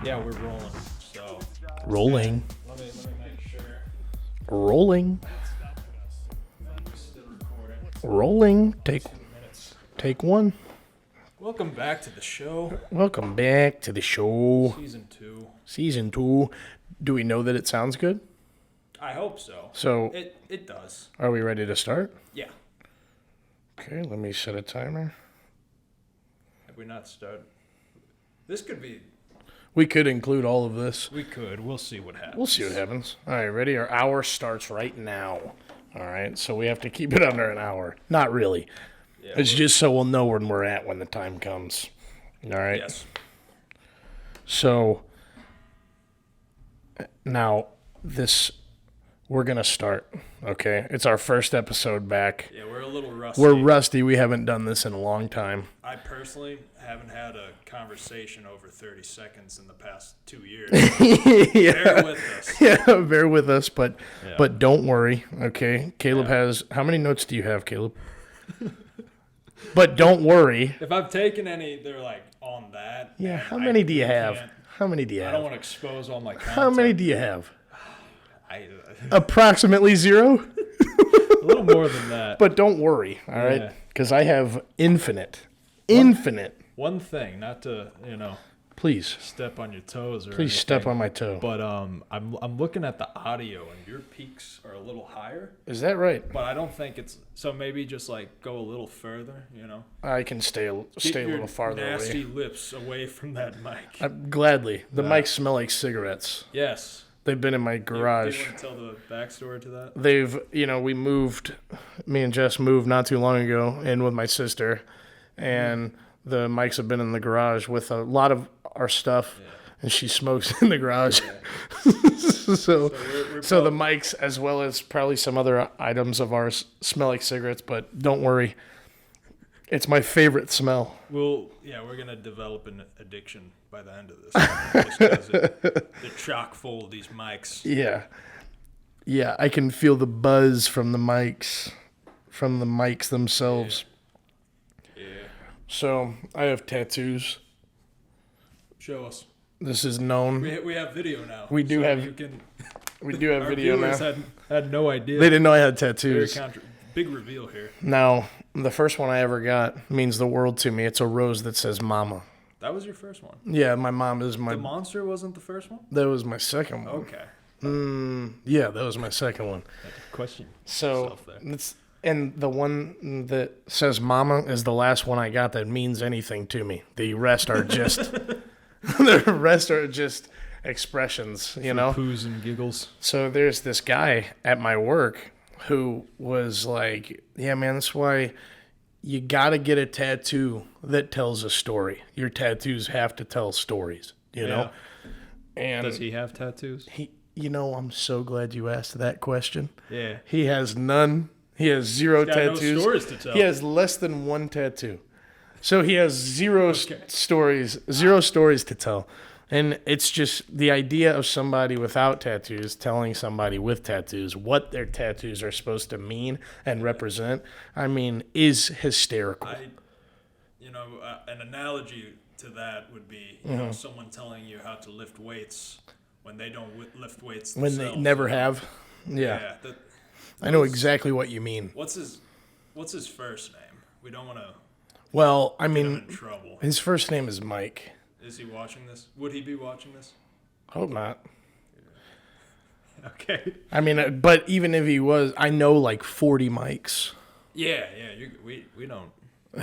Yeah, we're rolling. So Rolling. let me make sure. Rolling. Still recording. Rolling. 2 minutes. Take one. Welcome back to the show. Welcome back to the show. Season 2. Season 2. Do we know that it sounds good? I hope so. So, It does. are we ready to start? Yeah. Okay, let me set a timer. Have we not started? This could be. We could include all of this. We could. We'll see what happens. We'll see what happens. All right, ready? Our hour starts right now. All right, so we have to keep it under an hour. Not really. Yeah, It's just so we'll know where we're at when the time comes. All right? Yes. So, now, we're going to start, okay? It's our first episode back. Yeah, we're a little rusty. We're rusty. We haven't done this in a long time. I personally haven't had a conversation over 30 seconds in the past 2 years. Yeah. Bear with us. Yeah, bear with us, but Yeah. don't worry, okay? Caleb has, how many notes do you have, Caleb? But don't worry. If I've taken any, they're like on that. Yeah, and how many do you really have? can't- How many do you I have? don't want to expose all my content. How many do you have? I, Approximately 0? a little more than that. But don't worry, all right? Yeah. Because I have infinite. Infinite. One thing, not to Please. step on your toes or Please step on my toe. But I'm looking at the audio and your peaks are a little higher. Is that right? But I don't think it's so. Maybe just like go a little further. I can stay a Get little your farther nasty away. lips away from that mic. Gladly. The Yeah. mics smell like cigarettes. Yes. They've been in my Do garage. you want to tell the backstory to that? They've, me and Jess moved not too long ago in with my sister, and the mics have been in the garage with a lot of our stuff, and she smokes in the garage. So the mics, as well as probably some other items of ours, smell like cigarettes, but don't worry. It's my favorite smell. We're gonna develop an addiction by the end of this. Just 'cause they're chock full of these mics. Yeah. Yeah, I can feel the buzz from the mics themselves. Yeah. So, I have tattoos. Show us. This is known. We have video now. We do so have- You can, We do have our video viewers now. had no idea. They didn't know I had Very tattoos. big reveal here. Now, the first one I ever got means the world to me. It's a rose that says mama. That was your first one. Yeah, my mom is my... The monster wasn't the first one? That was my second one. Okay. Yeah, that was my second one. Question. So, yourself there. and the one that says mama is the last one I got that means anything to me. The rest are just... the rest are just expressions, Poos and giggles. So there's this guy at my work who was like, yeah, man, that's why you got to get a tattoo that tells a story. Your tattoos have to tell stories, you know? And Does he have tattoos? I'm so glad you asked that question. Yeah. He has none. He has zero Got no tattoos. stories to tell. He has less than one tattoo. So he has zero Okay. stories to tell. And it's just the idea of somebody without tattoos telling somebody with tattoos what their tattoos are supposed to mean and represent, is hysterical. An analogy to that would be, someone telling you how to lift weights when they don't lift weights When themselves. they never have. Yeah. I know exactly what you mean. What's his first name? We don't want to Well, get him in trouble. his first name is Mike. Is he watching this? Would he be watching this? Hope not. Okay. But even if he was, I know like 40 Mikes. Yeah. We don't.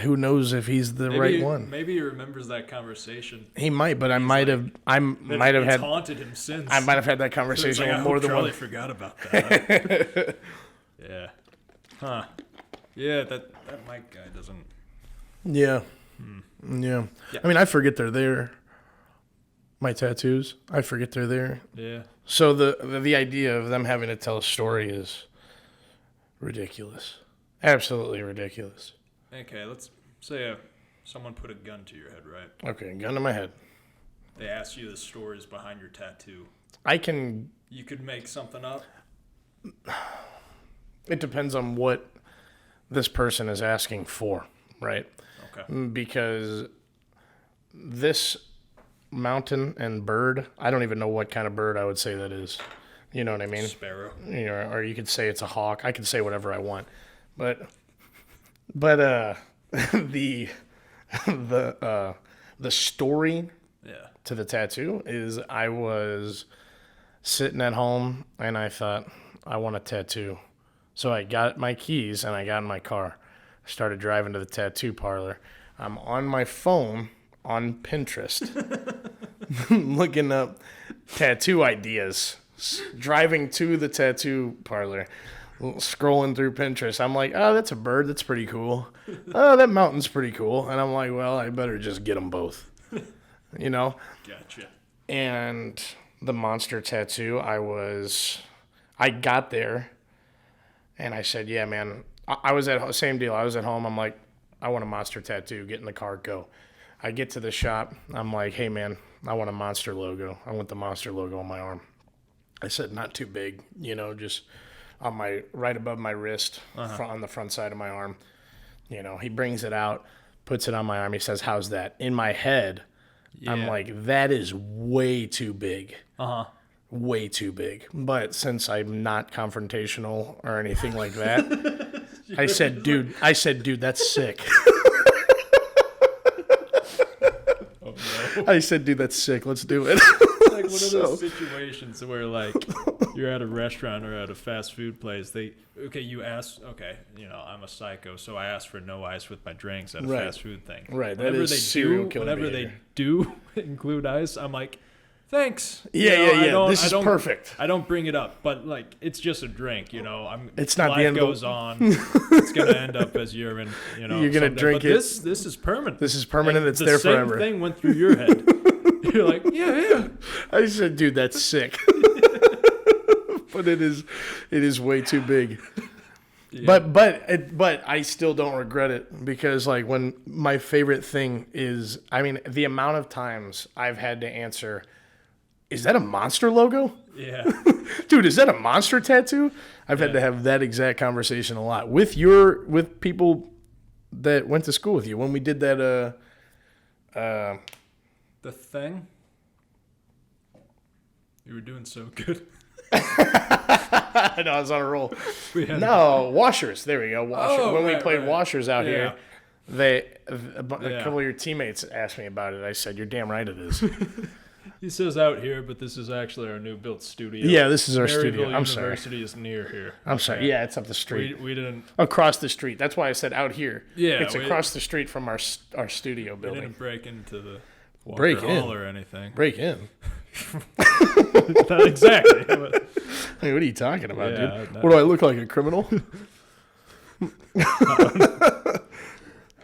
Who knows if he's the right one? Maybe he remembers that conversation. He might, but I might have It's haunted him since. I might have had that So conversation it's like, with I more hope than Charlie one. forgot about that. Yeah. Huh. Yeah, that Mike guy doesn't. Yeah. Yeah. I forget they're there. My tattoos, I forget they're there. Yeah. So the idea of them having to tell a story is ridiculous. Absolutely ridiculous. Okay, let's say someone put a gun to your head, right? Okay, gun to my head. They asked you the stories behind your tattoo. You could make something up? It depends on what this person is asking for, right? Okay. Because this mountain and bird. I don't even know what kind of bird I would say that is. You know what I mean? Sparrow. You know, or you could say it's a hawk. I could say whatever I want. But the story to the tattoo is I was sitting at home and I thought, I want a tattoo. So I got my keys and I got in my car. I started driving to the tattoo parlor. I'm on my phone on Pinterest looking up tattoo ideas. Driving to the tattoo parlor, scrolling through Pinterest. I'm like, oh, that's a bird. That's pretty cool. Oh, that mountain's pretty cool. And I'm like, well, I better just get them both. You know? Gotcha. And the monster tattoo, I got there and I said, yeah, man, I was at, same deal. I was at home. I'm like, I want a monster tattoo. Get in the car, go. I get to the shop. I'm like, hey, man, I want a monster logo. I want the monster logo on my arm. I said, not too big, you know, just on my, right above my wrist, on the front side of my arm. You know, he brings it out, puts it on my arm. He says, how's that? In my head, I'm like, that is way too big. Way too big. But since I'm not confrontational or anything like that, I said, dude, that's sick. Oh, no. I said, dude, that's sick. Let's do it. It's like one of those situations where, like, you're at a restaurant or at a fast food place. You ask, you know, I'm a psycho, so I ask for no ice with my drinks at a fast food thing. Right. Whenever they do include ice, I'm like, thanks. Yeah. This is perfect. I don't bring it up, but like it's just a drink, you know. It's not life the end goes on. It's gonna end up as urine, you know. You're gonna someday. drink but it. This is permanent. This is permanent. Like, it's there forever. The same thing went through your head. You're like, yeah. I said, dude, that's sick. But it is way too big. Yeah. But I still don't regret it because like when my favorite thing is, I mean, the amount of times I've had to answer, is that a monster logo? Yeah. Dude, is that a monster tattoo? I've had to have that exact conversation a lot with people that went to school with you when we did that the thing. You were doing so good. I know, I was on a roll. Washers. There we go. Washers. When we played Washers out here, a couple of your teammates asked me about it. I said, "You're damn right it is." He says out here, but this is actually our new built studio. Yeah, this is our Maryville studio. I'm University is near here. I'm sorry. Yeah, it's up the street. We didn't across the street. That's why I said out here. Yeah, it's across the street from our studio building. We didn't break into the Walker Hall or anything. Break in. Not exactly. But... Hey, what are you talking about, dude? No. What do I look like, a criminal?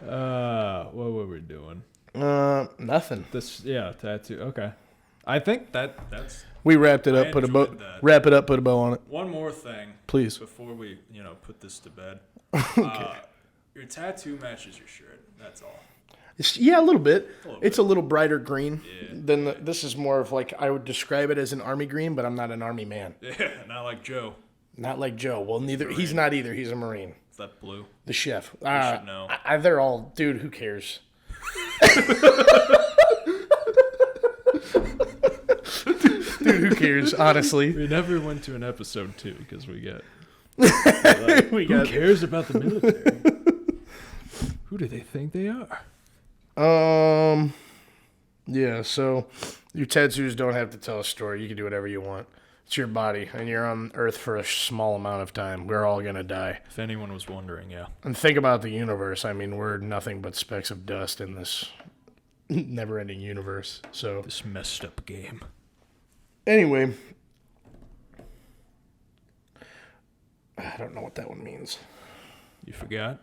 What were we doing? Nothing. Tattoo. Okay. I think that's. We wrapped it up. Put a bow. Wrap it up. Put a bow on it. One more thing, please, before we put this to bed. Okay. Your tattoo matches your shirt. That's all. A little bit. It's a little brighter green than this is more of like I would describe it as an army green, but I'm not an army man. Yeah, not like Joe. Not like Joe. Well, neither. He's not either. He's a Marine. Is that blue? The chef. You should know. They're all, dude. Who cares? Dude, who cares? Honestly, we never went to an episode 2 because we got. Who cares about the military? Who do they think they are? Yeah. So, your tattoos don't have to tell a story. You can do whatever you want. It's your body, and you're on Earth for a small amount of time. We're all gonna die. If anyone was wondering, yeah. And think about the universe. I mean, we're nothing but specks of dust in this never-ending universe. So this messed up game. Anyway, I don't know what that one means. You forgot?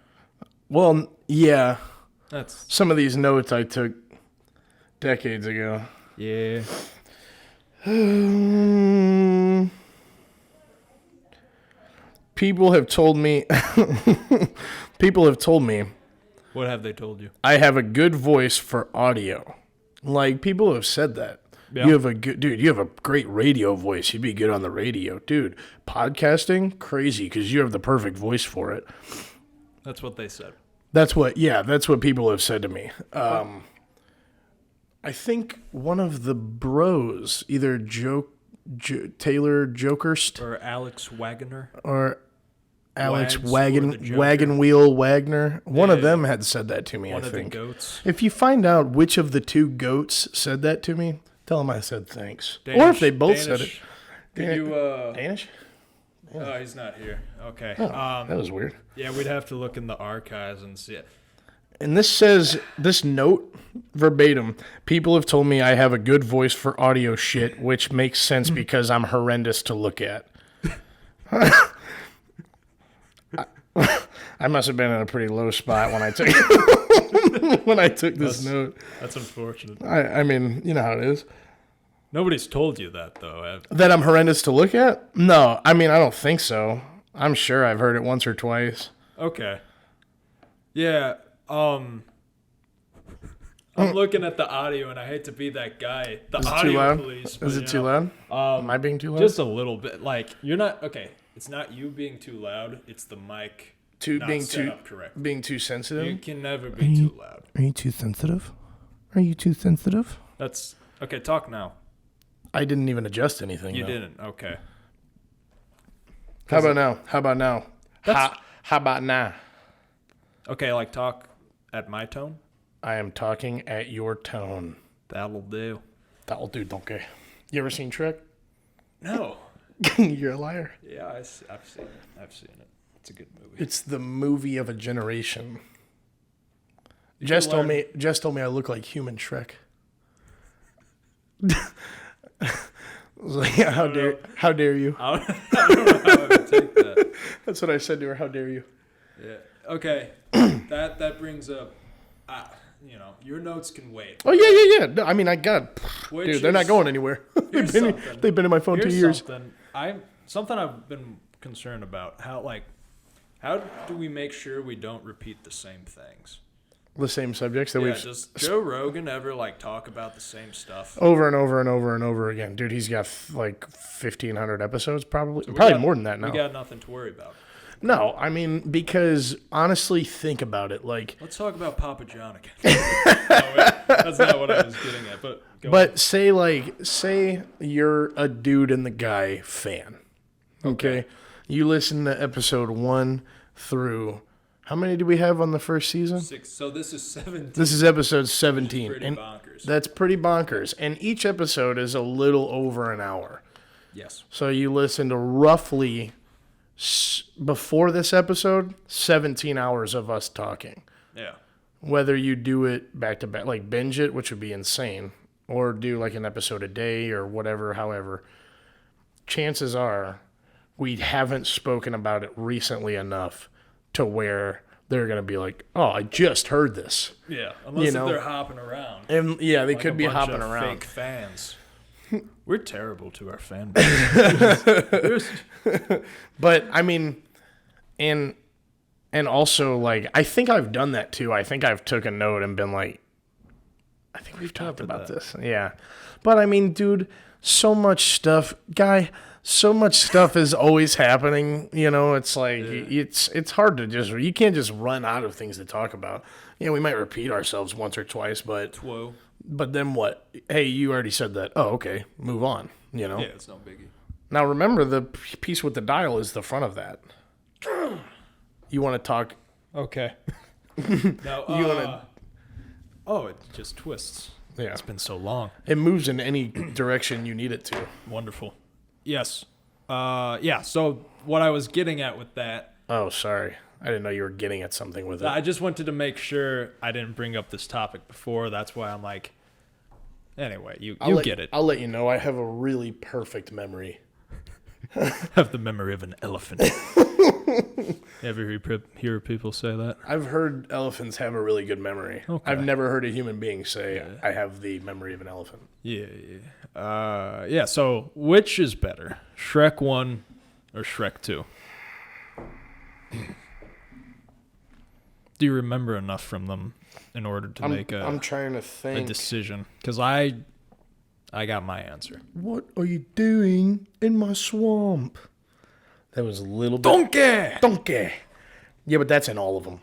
Well, yeah. That's some of these notes I took decades ago. Yeah. People have told me. What have they told you? I have a good voice for audio. Like, people have said that. Yeah. You have a great radio voice. You'd be good on the radio. Dude, podcasting, crazy, because you have the perfect voice for it. That's what they said. That's what people have said to me. I think one of the bros, either Taylor Jokerst Or Alex Wagner. or Alex Wags or the Joker. Wagon Wheel Wagner. One of Yeah. them had said that to me, One I of think. the goats. If you find out which of the two goats said that to me, tell them I said thanks. Or if they both said it. Could you, Danish? Oh, he's not here. Okay. Oh, that was weird. Yeah, we'd have to look in the archives and see it. And this says, this note, verbatim, people have told me I have a good voice for audio shit, which makes sense because I'm horrendous to look at. I must have been in a pretty low spot when I took this note. That's unfortunate. I mean, you know how it is. Nobody's told you that, though. That I'm horrendous to look at? No, I mean, I don't think so. I'm sure I've heard it once or twice. Okay. Yeah, I'm looking at the audio, and I hate to be that guy. The Is it audio too loud? police. Is it too loud? Am I being too loud? Just a little bit. Like, you're not... Okay, it's not you being too loud. It's the mic not set up correctly. Being too sensitive? You can never be too loud. Are you too sensitive? Are you too sensitive? That's... Okay, talk now. I didn't even adjust anything. You though. didn't. Okay. How about now? How about now? How about now? Okay, like talk at my tone? I am talking at your tone. That'll do. That'll do, donkey. You ever seen Trek? No. You're a liar. Yeah, I've seen it. I've seen it. It's a good movie. It's the movie of a generation. Jess told me I look like human Shrek. I was like, yeah, how dare you? I don't know how I would take that. That's what I said to her. How dare you? Yeah. Okay. that brings up, your notes can wait. Oh yeah. No, I mean, I got, Which dude. They're not is- going anywhere. Here's They've been in my phone 2 years. Something I've been concerned about. How do we make sure we don't repeat the same things? The same subjects that Does Joe Rogan ever talk about the same stuff? over and over and over and over again, dude. He's got 1,500 episodes, probably more than that now. We got nothing to worry about. No, I mean, because honestly, think about it. Let's talk about Papa John again. No, wait, that's not what I was getting at. But say you're a Dude and the Guy fan. Okay, you listen to episode 1 through. How many do we have on the first season? 6. So this is 17. This is episode 17. Pretty bonkers. That's pretty bonkers. And each episode is a little over an hour. Yes. So you listen to roughly, before this episode, 17 hours of us talking. Yeah. Whether you do it back to back, like binge it, which would be insane, or do like an episode a day or whatever, however, chances are we haven't spoken about it recently enough to where they're going to be like, oh, I just heard this. Yeah, unless if they're hopping around. And yeah, they could be a bunch hopping of around. Fake fans. We're terrible to our fan base. But I mean, and also I think I've done that too. I think I've took a note and been like, I think we've talked about this. Yeah. But I mean, dude, so much stuff, so much stuff is always happening. It's like, it's hard to you can't just run out of things to talk about. We might repeat ourselves once or twice, but then what? Hey, you already said that. Oh, okay. Move on, Yeah, it's no biggie. Now remember, the piece with the dial is the front of that. You want to talk? Okay. Now, it just twists. Yeah. It's been so long. It moves in any direction you need it to. Wonderful. Yes. So what I was getting at with that. Oh, sorry. I didn't know you were getting at something with it. I just wanted to make sure I didn't bring up this topic before. That's why I'm like, anyway, you get it. I'll let you know. I have a really perfect memory. Have the memory of an elephant. Ever hear people say that? I've heard elephants have a really good memory. Okay. I've never heard a human being say, I have the memory of an elephant. Yeah. So which is better, Shrek 1 or Shrek 2? Do you remember enough from them in order to make I'm trying to think. a decision? Because I got my answer. What are you doing in my swamp? That was a little bit... Donkey! Yeah, but that's in all of them.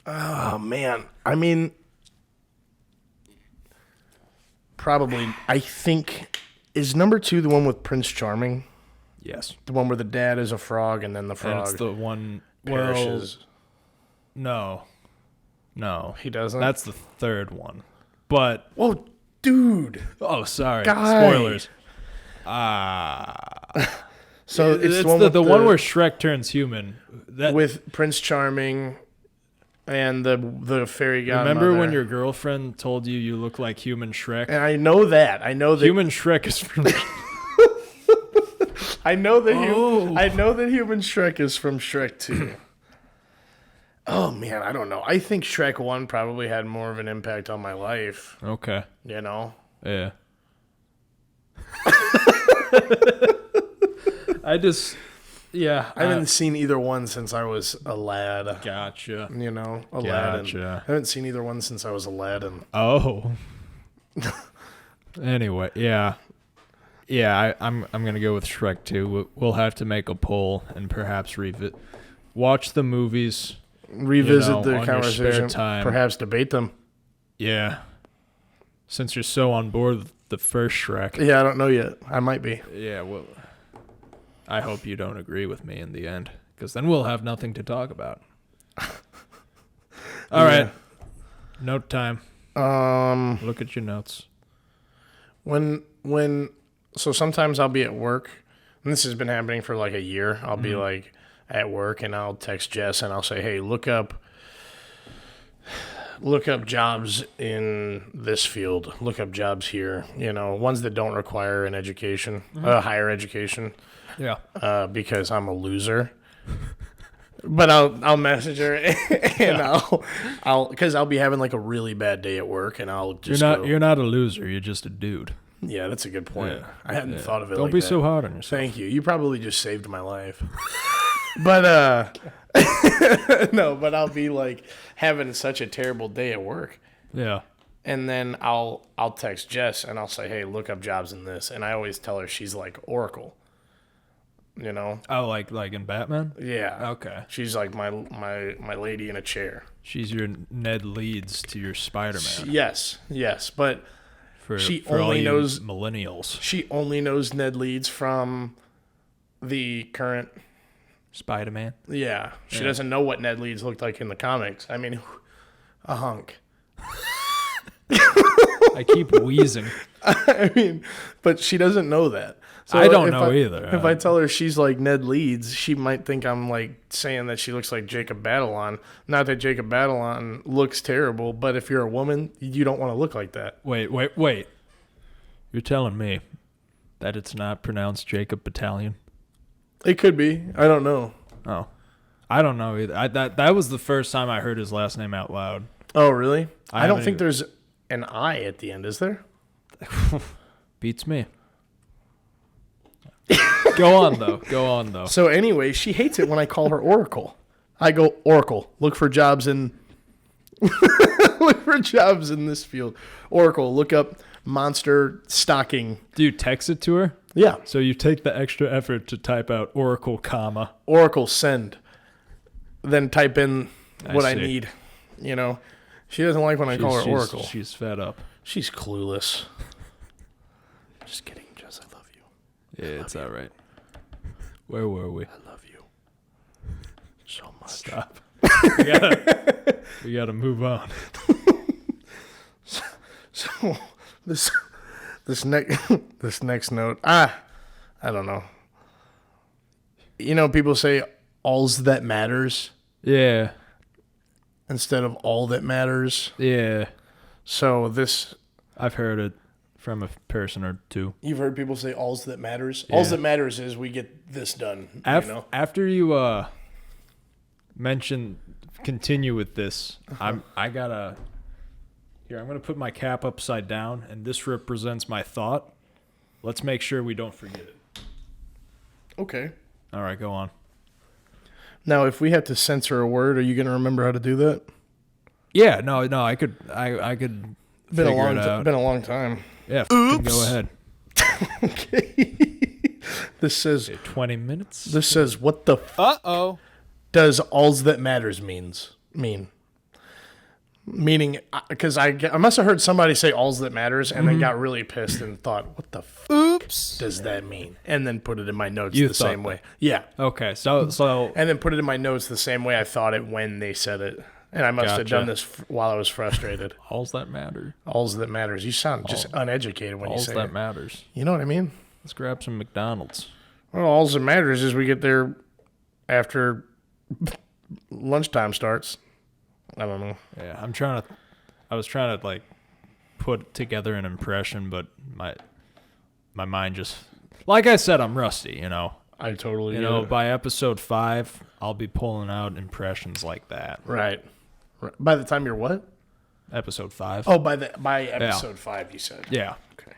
Oh, man. I mean, probably, I think, is number 2 the one with Prince Charming? Yes. The one where the dad is a frog and then the frog And it's the one perishes. No. He doesn't? That's the third one. But Oh, dude. oh, sorry. Guy. Spoilers. So it's it's the one with the one where Shrek turns human. That with Prince Charming and the fairy godmother. remember when your girlfriend told you look like human Shrek? And I know that. Human Shrek is from I know that Oh. I know that human Shrek is from Shrek 2. Oh man, I don't know. I think Shrek 1 probably had more of an impact on my life, Okay. you know. Yeah. I haven't seen either one since I was a lad. Gotcha. You know, Aladdin. Gotcha. I haven't seen either one since I was Aladdin. Oh. Anyway, yeah. Yeah, I'm gonna go with Shrek 2. We'll have to make a poll and perhaps watch the movies. Revisit the on your spare conversation. time. Perhaps debate them. Yeah. Since you're so on board with the first Shrek. Yeah, I don't know yet. I might be. Yeah, well, I hope you don't agree with me in the end, because then we'll have nothing to talk about. All right. Note time. Look at your notes. So sometimes I'll be at work, and this has been happening for like a year. I'll be like at work, and I'll text Jess, and I'll say, "Hey, look up jobs in this field. Look up jobs here. You know, ones that don't require an education, higher education." Yeah. Because I'm a loser. But I'll message her and I'll because I'll be having like a really bad day at work, and I'll just You're not a loser. You're just a dude. Yeah, that's a good point. Yeah. I hadn't thought of it. Don't like be that. so hard on yourself. Thank you. You probably just saved my life. But no, but I'll be like having such a terrible day at work. Yeah. And then I'll text Jess and I'll say, "Hey, look up jobs in this." And I always tell her she's like Oracle. You know? Oh, like in Batman? Yeah. Okay. She's like my lady in a chair. She's your Ned Leeds to your Spider-Man. Yes, but For she all only you knows millennials. She only knows Ned Leeds from the current. Spider-Man. Yeah, she doesn't know what Ned Leeds looked like in the comics. I mean, a hunk. I keep wheezing. I mean, but she doesn't know that. So I don't know either. If I tell her she's like Ned Leeds, she might think I'm like saying that she looks like Jacob Batalon. Not that Jacob Batalon looks terrible, but if you're a woman, you don't want to look like that. Wait. You're telling me that it's not pronounced Jacob Battalion? It could be. I don't know. Oh. I don't know either. That was the first time I heard his last name out loud. Oh, really? I don't haven't think there's an I at the end, is there? Beats me. Go on though. So anyway, she hates it when I call her Oracle. I go, "Oracle, look for jobs in this field. Oracle, look up monster stocking." Do you text it to her? Yeah. So you take the extra effort to type out Oracle, comma. Oracle, send. Then type in what I see. need. You know, she doesn't like when I call her Oracle. She's fed up. She's clueless. Just kidding, Jess. I love you. Yeah, it's all right. Where were we? I love you so much. Stop. We gotta move on. So this next note. I don't know. You know, people say all's that matters Yeah. instead of all that matters. Yeah. So this, I've heard it from a person or two. you've heard people say all's that matters. Yeah. All's that matters is we get this done. You know? After you continue with this, I'm gonna put my cap upside down, and this represents my thought. Let's make sure we don't forget it. Okay. All right, go on. Now, if we have to censor a word, are you going to remember how to do that? Yeah, no, I could Been figure a it out. Been a long time. Yeah, go ahead. Okay. This says 20 minutes. This says what the Uh-oh. does all's that matters mean? Meaning, because I must have heard somebody say "all's that matters" and then got really pissed and thought, "What the Oops. does that mean?" And then put it in my notes You the thought same that. way. Yeah, Okay, so and then put it in my notes the same way I thought it when they said it. And I must have Gotcha. done this while I was frustrated. all's that matter. All's that matters. You sound just uneducated when you All's say that it. matters. You know what I mean? Let's grab some McDonald's. Well, all's that matters is we get there after lunchtime starts. I don't know. Yeah, I was trying to like put together an impression, but my mind just, like I said, I'm rusty, you know. I totally You get know, it. by episode 5, I'll be pulling out impressions like that. Right. By the time you're what? Episode 5. Oh, by episode 5, you said. Yeah. Okay.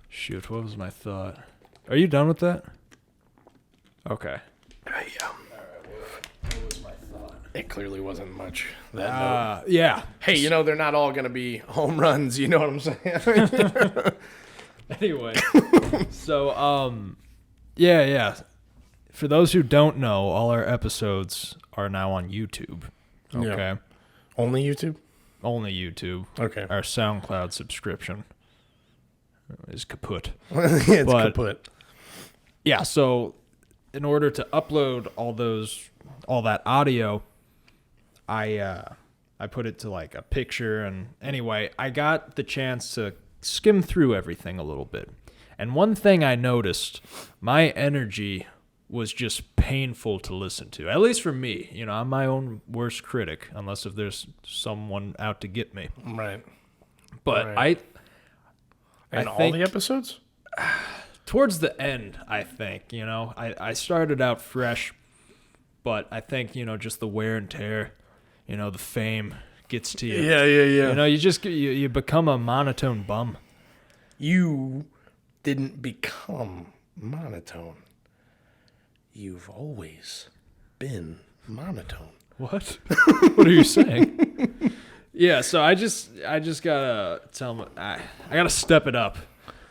Shoot, what was my thought? Are you done with that? Okay. Yeah. What was my thought? It clearly wasn't much. That note. Yeah. Hey, you know, they're not all going to be home runs. You know what I'm saying? Anyway, so yeah. For those who don't know, all our episodes are now on YouTube. Okay. Yeah. Only YouTube? Only YouTube. Okay. Our SoundCloud subscription is kaput. It's But- kaput. Yeah, so in order to upload all that audio, I put it to like a picture, and anyway, I got the chance to skim through everything a little bit. And one thing I noticed, my energy was just painful to listen to. At least for me. You know, I'm my own worst critic, unless if there's someone out to get me. Right. But Right. And I all think- the episodes? Towards the end, I think, you know, I started out fresh, but I think, you know, just the wear and tear, you know, the fame gets to you. Yeah. You know, you become a monotone bum. You didn't become monotone. You've always been monotone. What? What are you saying? Yeah, so I just gotta tell them, I gotta step it up.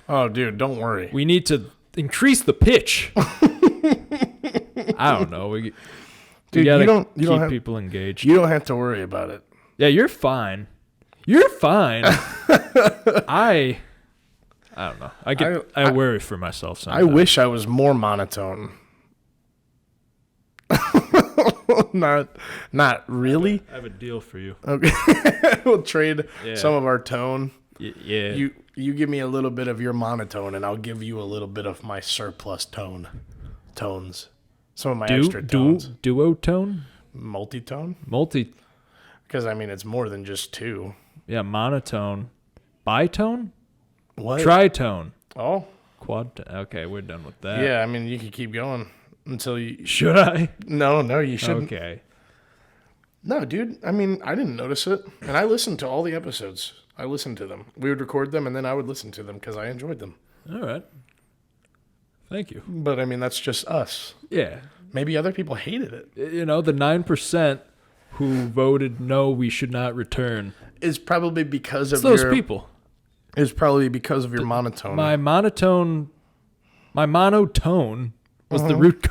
Oh, dude, don't worry. We need to increase the pitch. I don't know. We Dude, gotta you don't keep have- people engaged. You don't have to worry about it. Yeah, you're fine. You're fine. I don't know. I worry for myself I sometimes. wish I was more monotone. Not really. I have a deal for you. Okay. We'll trade Yeah. some of our tone. Yeah. You give me a little bit of your monotone, and I'll give you a little bit of my surplus tones. Some of my extra tones. Duotone? Multitone? Because, I mean, it's more than just two. Yeah, monotone. Bitone? What? Tritone. Oh, Quad. Okay, we're done with that. yeah. I mean, you could keep going until you... Should I? No, you shouldn't. Okay. No, dude. I mean, I didn't notice it. And I listened to all the episodes. I listened to them. We would record them, and then I would listen to them because I enjoyed them. All right. Thank you. But, I mean, that's just us. Yeah. Maybe other people hated it. You know, the 9% who voted no, we should not return. It's probably because of It's those your... people. It's probably because of your monotone. My monotone was the root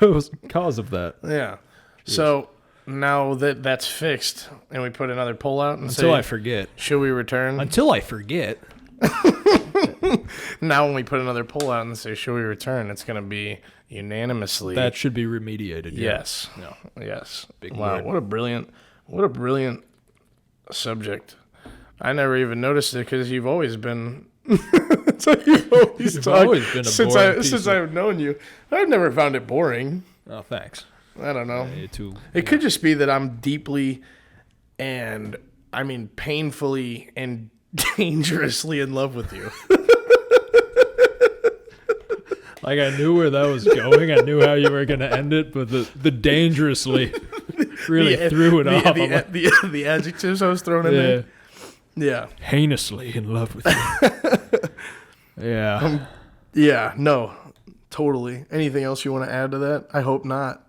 cause of that. Yeah. So now that that's fixed, and we put another poll out and Until say, I forget. should we return? Until I forget. Now when we put another poll out and say, should we return, it's going to be unanimously. That should be remediated. Yeah. Yes. No. Yes. Big Wow. word. What a brilliant subject. I never even noticed it because you've always been. It's like you've always You've talked always been a since boring piece since of- I've known you. I've never found it boring. Oh, thanks. I don't know. You too. It could just be that I'm deeply and I mean painfully and dangerously in love with you. Like I knew where that was going. I knew how you were going to end it, but the dangerously really threw it off. I'm like, The adjectives I was throwing in yeah, there. Yeah. heinously in love with you. Yeah. Yeah, no. Totally. Anything else you want to add to that? I hope not.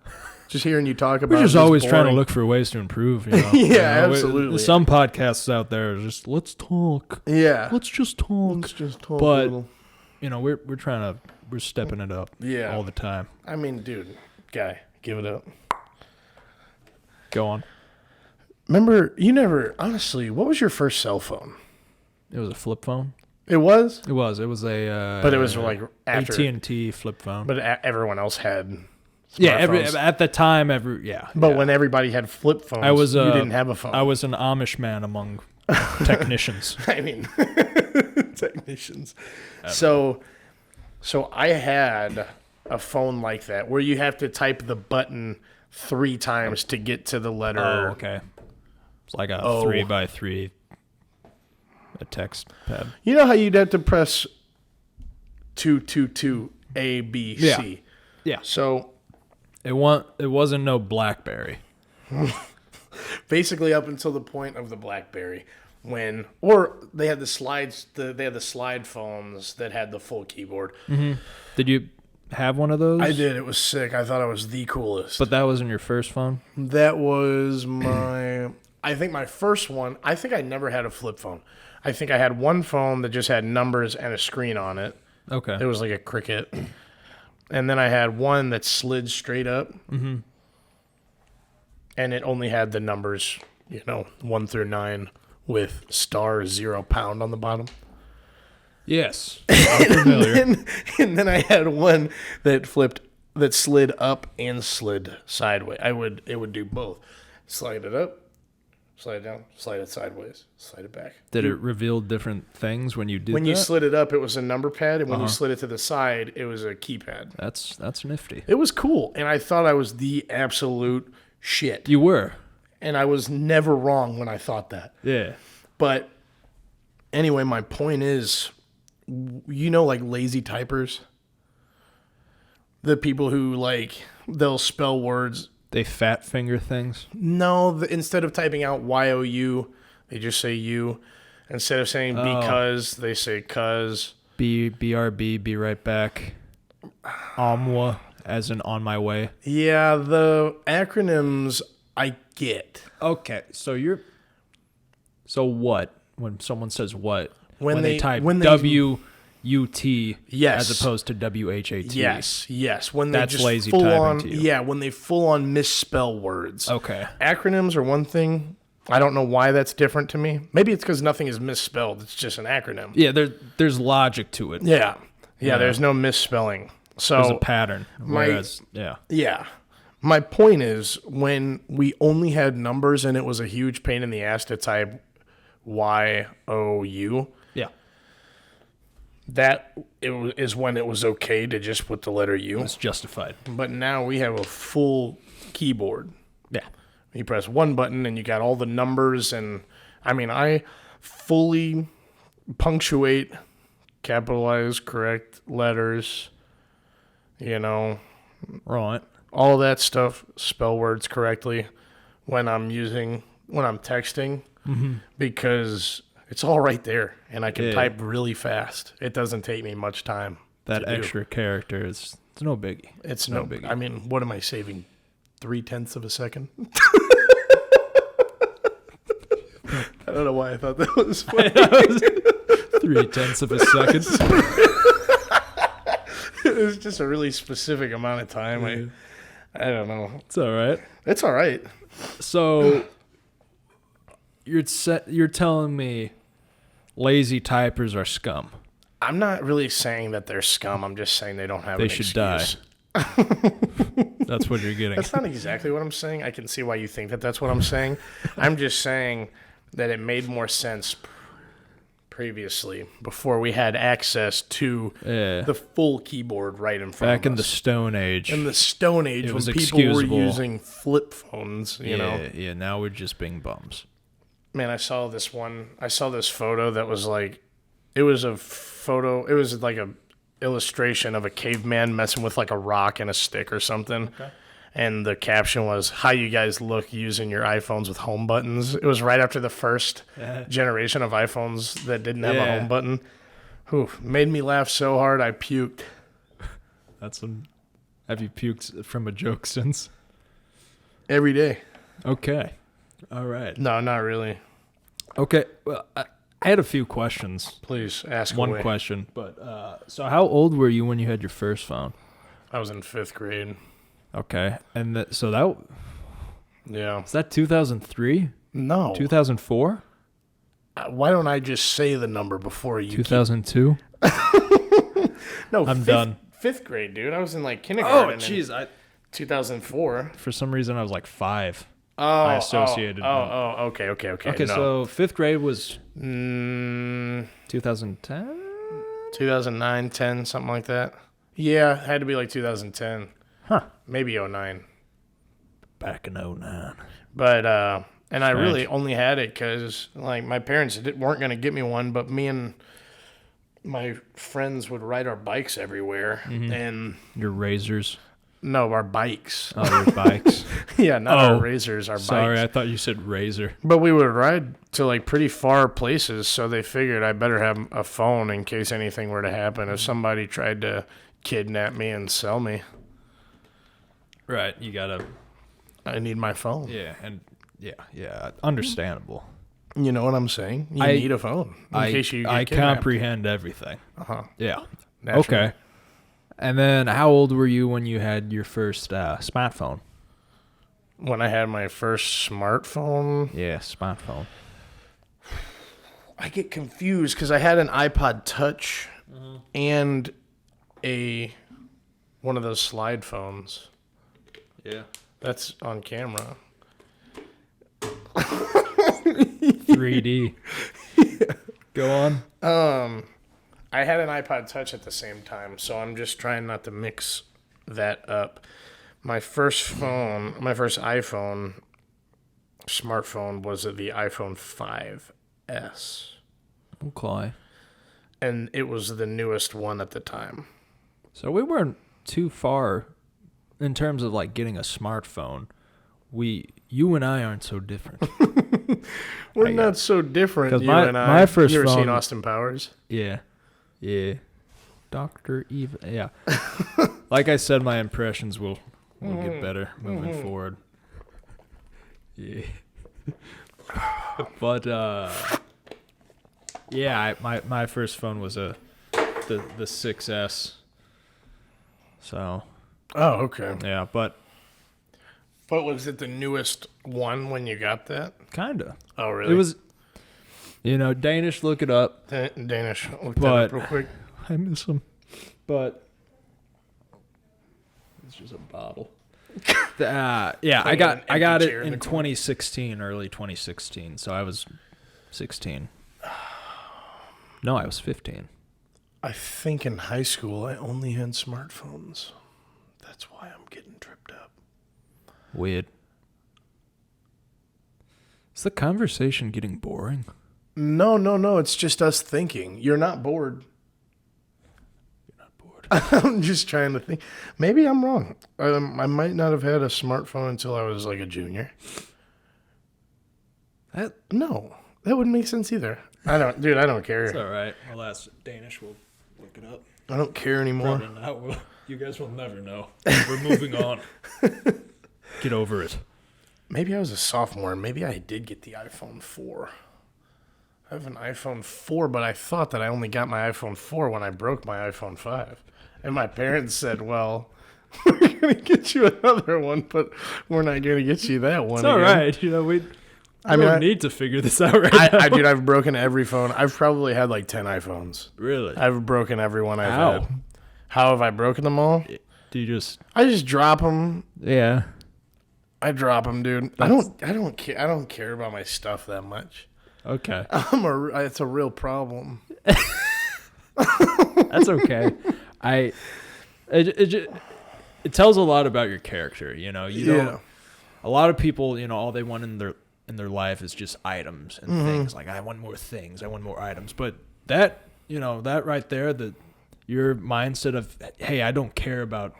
Just hearing you talk about We're just it is always trying to boring. look for ways to improve. You know? Yeah, You know, absolutely. Some podcasts out there are just let's talk. Yeah. Let's just talk. Let's just talk But- a little. You know, we're stepping it up. Yeah. All the time. I mean, dude, guy, give it up. Go on. Remember, you never, honestly, what was your first cell phone? It was a flip phone. It was? It was. It was a. But it was like after. AT&T flip phone. But everyone else had. Yeah, smartphones. at the time, But when everybody had flip phones, you didn't have a phone. I was an Amish man among technicians. I mean, technicians. So I had a phone like that where you have to type the button 3 times to get to the letter. Oh, okay. It's like a 3x3 a text pad. You know how you'd have to press 222 A, B, C. Yeah. So it wasn't no BlackBerry. Basically, up until the point of the BlackBerry, or they had the slides. They had the slide phones that had the full keyboard. Mm-hmm. Did you have one of those? I did. It was sick. I thought it was the coolest. But that wasn't your first phone? That was my. I think my first one. I think I never had a flip phone. I think I had one phone that just had numbers and a screen on it. Okay. It was like a Cricket. And then I had one that slid straight up. Mm-hmm. And it only had the numbers, 1 through 9 with star 0 pound on the bottom. Yes. I'm familiar. and then I had one that slid up and slid sideways. It would do both. Slide it up, slide it down, slide it sideways, slide it back. Did it reveal different things when you did that? When you slid it up, it was a number pad, and when you slid it to the side, it was a keypad. That's nifty. It was cool, and I thought I was the absolute shit. You were. And I was never wrong when I thought that. Yeah. But anyway, my point is, like lazy typers? The people who they'll spell words. They fat finger things? No, instead of typing out Y-O-U, they just say you. Instead of saying because, they say cuz. BRB, be right back. OMWA, as in on my way. Yeah, the acronyms I get. Okay, so what? When someone says what? When they type WUT yes, as opposed to WHAT. Yes. When that's they just lazy full typing on, to you. yeah, when they full on misspell words. Okay. Acronyms are one thing. I don't know why that's different to me. Maybe it's because nothing is misspelled. It's just an acronym. Yeah, there's logic to it. Yeah. There's no misspelling. So there's a pattern. Whereas, Yeah. My point is, when we only had numbers and it was a huge pain in the ass to type Y-O-U. Yeah. Is when it was okay to just put the letter U. It's justified. But now we have a full keyboard. Yeah. You press one button and you got all the numbers, and I fully punctuate, capitalize correct letters, Right. all that stuff, spell words correctly when I'm texting, because it's all right there and I can type really fast. It doesn't take me much time. That extra character it's no biggie. It's no biggie. What am I saving? 0.3 of a second? I don't know why I thought that was funny. 0.3 of a second. It was just a really specific amount of time. I don't know. It's all right. It's all right. So you're telling me lazy typers are scum. I'm not really saying that they're scum. I'm just saying they don't have an excuse. They should die. That's what you're getting. That's not exactly what I'm saying. I can see why you think that that's what I'm saying. I'm just saying that it made more sense previously, before we had access to the full keyboard right in front of us. Back in the Stone Age. In the Stone Age, when people were using flip phones, Yeah, now we're just being bums. Man, I saw this photo that was it was like a illustration of a caveman messing with like a rock and a stick or something. Okay. And the caption was, "How you guys look using your iPhones with home buttons." It was right after the first generation of iPhones that didn't have a home button. Made me laugh so hard I puked. Have you puked from a joke since? Every day. Okay. All right. No, not really. Okay. Well, I had a few questions. Please ask one away. question. But so how old were you when you had your first phone? I was in 5th grade. Okay. And is that 2003? No. 2004? Why don't I just say the number before you? 2002? No, I'm done. Fifth grade, dude. I was in like kindergarten. Oh, jeez. 2004. For some reason, I was like 5. Oh, I associated. Okay. Okay, No. so 5th grade was 2010? 2009, 10, something like that. Yeah, it had to be like 2010. Huh. Maybe 09. Back in 09. But, and I really only had it because, like, my parents weren't going to get me one, but me and my friends would ride our bikes everywhere. Mm-hmm. And Your razors. no, our bikes. Oh, your bikes. Yeah, not our razors, our Sorry, bikes. I thought you said razor. But we would ride to like pretty far places, so they figured I better have a phone in case anything were to happen. If somebody tried to kidnap me and sell me, Right, you gotta. I need my phone. Yeah, and yeah, understandable. You know what I'm saying? You need a phone in case you get I kidnapped. comprehend everything. Yeah. Naturally. Okay. And then, how old were you when you had your first smartphone? When I had my first smartphone, Yeah, smartphone. I get confused because I had an iPod Touch and one of those slide phones. Yeah. That's on camera. 3D. Go on. I had an iPod Touch at the same time, so I'm just trying not to mix that up. My first iPhone smartphone was the iPhone 5S. Okay. And it was the newest one at the time. So we weren't too far in terms of like getting a smartphone. You and I aren't so different. We're not so different, you and I. My first you ever phone, seen Austin Powers? Yeah. Dr. Eva. Yeah. Like I said, my impressions will get better moving forward. Yeah. But yeah, my first phone was the 6S. So. Oh, okay. Yeah, but was it the newest one when you got that? kinda. Oh, really? It was. Danish. Look it up. Danish. Look that But up real quick. I miss him. But it's just a bottle. Yeah, I got it in 2016, early 2016. So I was 16. No, I was 15. I think in high school I only had smartphones. That's why I'm getting tripped up. Weird. Is the conversation getting boring? No. It's just us thinking. You're not bored. You're not bored. I'm just trying to think. Maybe I'm wrong. I might not have had a smartphone until I was like a junior. No, that wouldn't make sense either. I don't care. It's all right. Well, that's Danish. We'll look it up. I don't care anymore. Probably not. You guys will never know. We're moving on. Get over it. Maybe I was a sophomore. Maybe I did get the iPhone 4. I have an iPhone 4, but I thought that I only got my iPhone 4 when I broke my iPhone 5. And my parents said, well, we're going to get you another one, but we're not going to get you that one. It's all right. We don't need to figure this out right now. Dude, I've broken every phone. I've probably had like 10 iPhones. Really? I've broken every one I've How? had. How have I broken them all? Do you just... I just drop them. Yeah. I drop them, dude. I don't care about my stuff that much. Okay. It's a real problem. That's okay. It tells a lot about your character, You don't, a lot of people, all they want in their life is just items and things. Like, I want more things, I want more items. But that, that right there, your mindset of, hey, I don't care about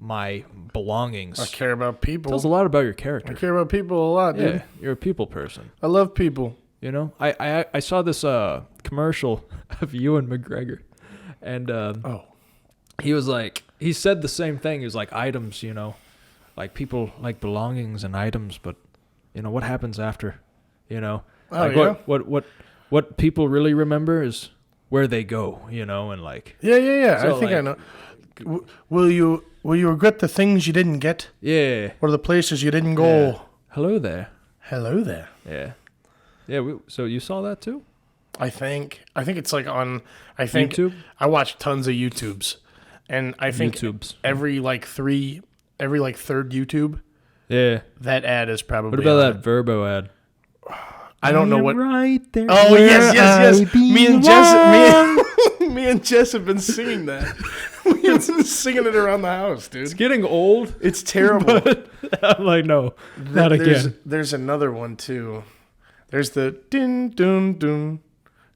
my belongings. I care about people. Tells a lot about your character. I care about people a lot, dude. Yeah, you're a people person. I love people. I saw this commercial of Ewan McGregor, and he was like, he said the same thing. He was like, items, like people like belongings and items, but what happens after, what people really remember is where they go, and like. Yeah. So I think I know. Will you regret the things you didn't get? Yeah. Or the places you didn't go? Yeah. Hello there. Hello there. Yeah. Yeah. So you saw that too? I think it's like on. I think YouTube? I watch tons of YouTubes, and I think YouTubes. every third YouTube, Yeah. that ad is probably. What about on that Verbo ad? I don't know what. Right there. Oh yes. Me Me and Jess have been singing that. We've been singing it around the house, dude. It's getting old. It's terrible. I'm like, no, not again. There's another one too. There's the din dun dun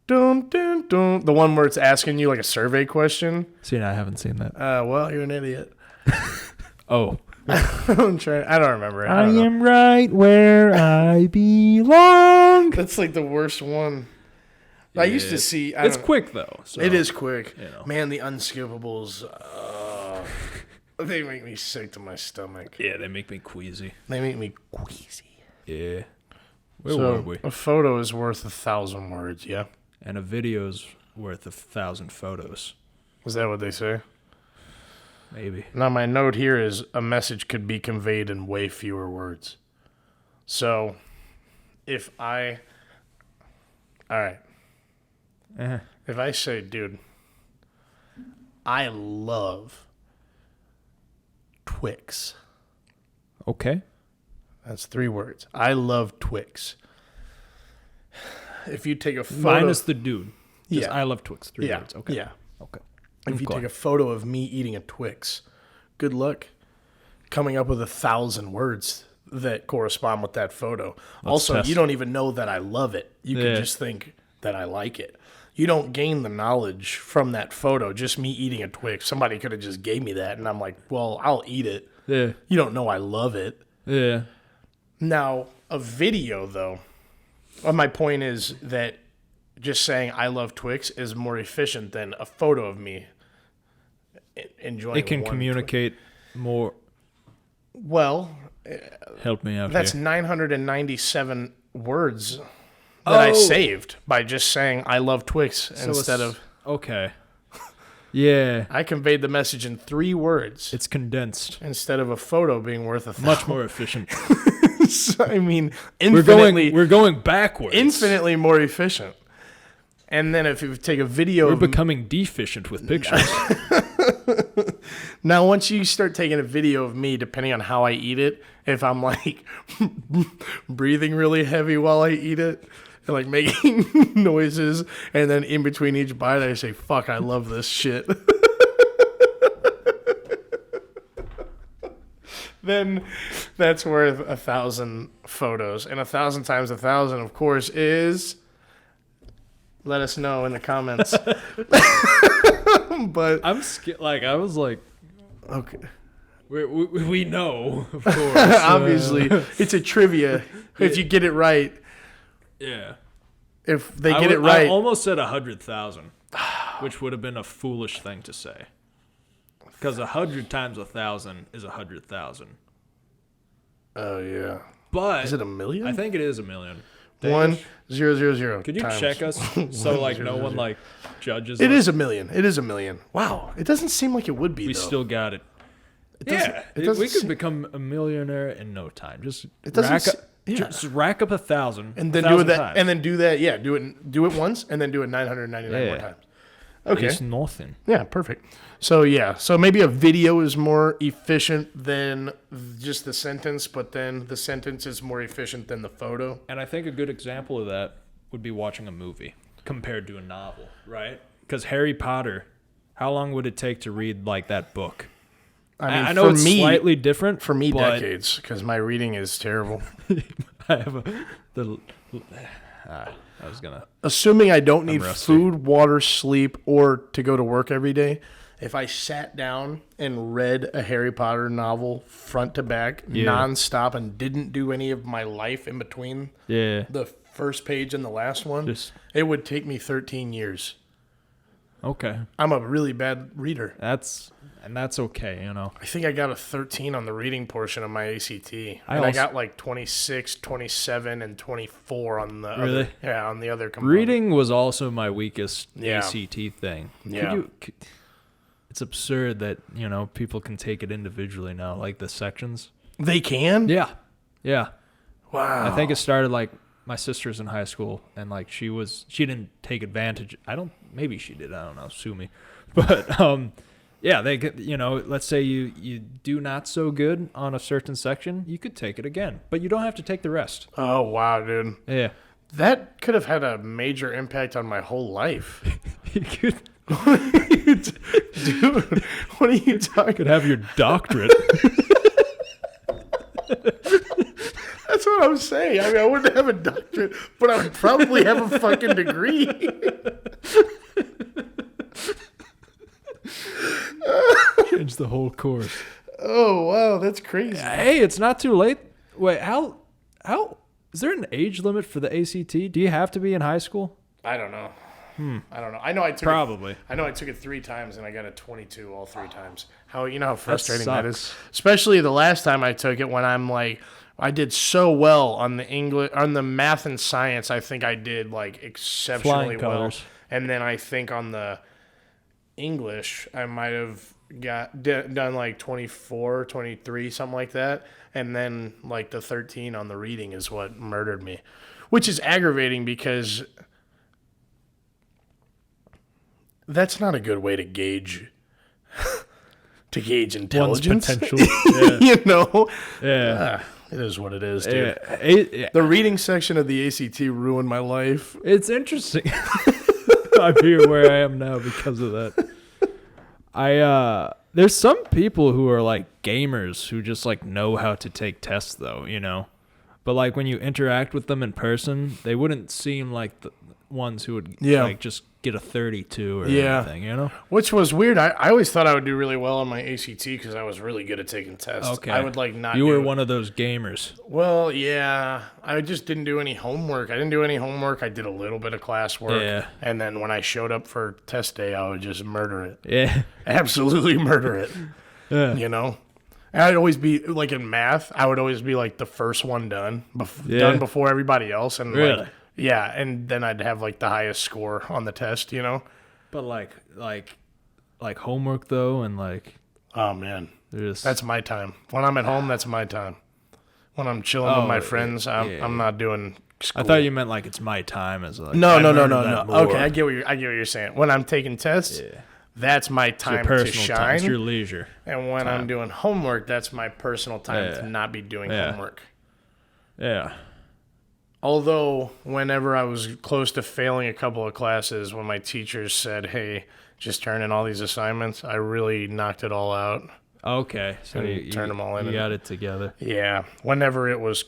dun dun dun. The one where it's asking you like a survey question. See, I haven't seen that. Well, you're an idiot. Oh. I'm trying. I don't remember. I am right where I belong. That's like the worst one. Yeah, I used to see. It's quick though. So, it is quick. you know. Man, the unskippables. They make me sick to my stomach. Yeah, they make me queasy. They make me queasy. Yeah. Where were we? A photo is worth 1,000 words. Yeah. And a video's worth 1,000 photos. Is that what they say? Maybe. Now, my note here is a message could be conveyed in way fewer words. So, if I... All right. Uh-huh. If I say, dude, I love Twix. Okay. That's 3 words. I love Twix. If you take a photo... Minus the dude. Just Yeah. I love Twix. 3 words. Okay. Yeah. Okay. If you take a photo of me eating a Twix, good luck coming up with 1,000 words that correspond with that photo. Also, test. you don't even know that I love it. You can Yeah. just think that I like it. You don't gain the knowledge from that photo, just me eating a Twix. Somebody could have just gave me that, and I'm like, well, I'll eat it. Yeah. You don't know I love it. Yeah. Now, a video, though, my point is that just saying I love Twix is more efficient than a photo of me enjoying It can one communicate more. Twix. Well, Help me out that's here. 997 words that I saved by just saying I love Twix instead of... Okay. Yeah. I conveyed the message in 3 words It's condensed. instead of a photo being worth 1,000. Much more efficient. So, I mean, We're going backwards. infinitely more efficient. And then if you take a video... We're becoming deficient with pictures. Now, once you start taking a video of me, depending on how I eat it, if I'm like breathing really heavy while I eat it and like making noises, and then in between each bite, I say, fuck, I love this shit. Then that's worth 1,000 photos. And 1,000 times 1,000, of course, is... Let us know in the comments. But I'm scared. Like, I was like, okay. we know, of course. Obviously, it's a trivia. If you get it right, Yeah. if they get it right, I almost said 100,000, which would have been a foolish thing to say. Because 100 times 1,000 is 100,000. oh yeah. But Is it a million? I think it is a million. 1,000. Could you times. check us so like no one like judges? It us? is a million. It is a million. Wow. It doesn't seem like it would be. We though. still got it. doesn't- Yeah, it doesn't we could seem- become a millionaire in no time. Just doesn't rack se- up, yeah. just rack up 1,000, and then 1,000 do that, times. and then do that. Yeah, do it once, and then do it 999 more Yeah. times. Okay. It's nothing. Yeah, perfect. So maybe a video is more efficient than just the sentence, but then the sentence is more efficient than the photo. And I think a good example of that would be watching a movie compared to a novel, right? Because Harry Potter, how long would it take to read like that book? I know for it's me, slightly different for me, but decades, because my reading is terrible. I have I was gonna. Assuming I don't need rusty. food, water, sleep, or to go to work every day, if I sat down and read a Harry Potter novel front to back, nonstop, and didn't do any of my life in between Yeah. the first page and the last one, Just it would take me 13 years. okay. I'm a really bad reader. That's okay, you know. I think I got a 13 on the reading portion of my ACT. I I also- got like 26, 27, and 24 on the Really? other. Yeah, on the other component. Reading was also my weakest Yeah. ACT thing. Yeah. It's absurd that, you know, people can take it individually now, like the sections. They can? Yeah. Yeah. Wow. I think it started like my sister's in high school, and like she didn't take advantage. Maybe she did. I don't know. Sue me. But yeah, they get, let's say you do not so good on a certain section, you could take it again, but you don't have to take the rest. Oh, wow, dude. Yeah. That could have had a major impact on my whole life. You could, Dude, what are you talking could have your doctorate. That's what I'm saying. I mean, I wouldn't have a doctorate, but I would probably have a fucking degree. Change the whole course. Oh, wow, that's crazy. Hey, it's not too late. Wait, how is there an age limit for the ACT? Do you have to be in high school? I don't know. I don't know. I know I took Probably. I know I took it 3 times and I got a 22 all 3 times. How frustrating that is. sucks. Especially the last time I took it when I'm like I did so well on the English, on the math and science. I think I did like exceptionally Flying well. colors. And then I think on the English I might have done like 24, 23, something like that. And then like the 13 on the reading is what murdered me, which is aggravating because that's not a good way to gauge intelligence. One's potential. Yeah. You know? Yeah. It is what it is, dude. Yeah. The reading section of the ACT ruined my life. It's interesting. I'm here where I am now because of that. There's some people who are like gamers who just like know how to take tests though, But like when you interact with them in person, they wouldn't seem like the ones who would like just get a 32 or anything, Which was weird. I always thought I would do really well on my ACT because I was really good at taking tests. Okay. I would like not. You were one of those gamers. Well, yeah. I just didn't do any homework. I did a little bit of classwork. Yeah. And then when I showed up for test day, I would just murder it. Yeah. Absolutely murder it. Yeah. And I'd always be like in math. I would always be like the first one done before everybody else. And Really? Yeah, and then I'd have like the highest score on the test, But like homework though, and like, oh man, there's that's my time. When I'm at home, that's my time. When I'm chilling with my friends, I'm not doing school. I thought you meant like it's my time as like No. I've learned that more. Okay, I get what you're saying. When I'm taking tests, that's my time It's your to personal shine. time. It's your leisure. And when I'm doing homework, that's my personal time to not be doing homework. Yeah. Although, whenever I was close to failing a couple of classes, when my teachers said, hey, just turn in all these assignments, I really knocked it all out. Okay. So you turned them all in. You got it together. Yeah. Whenever it was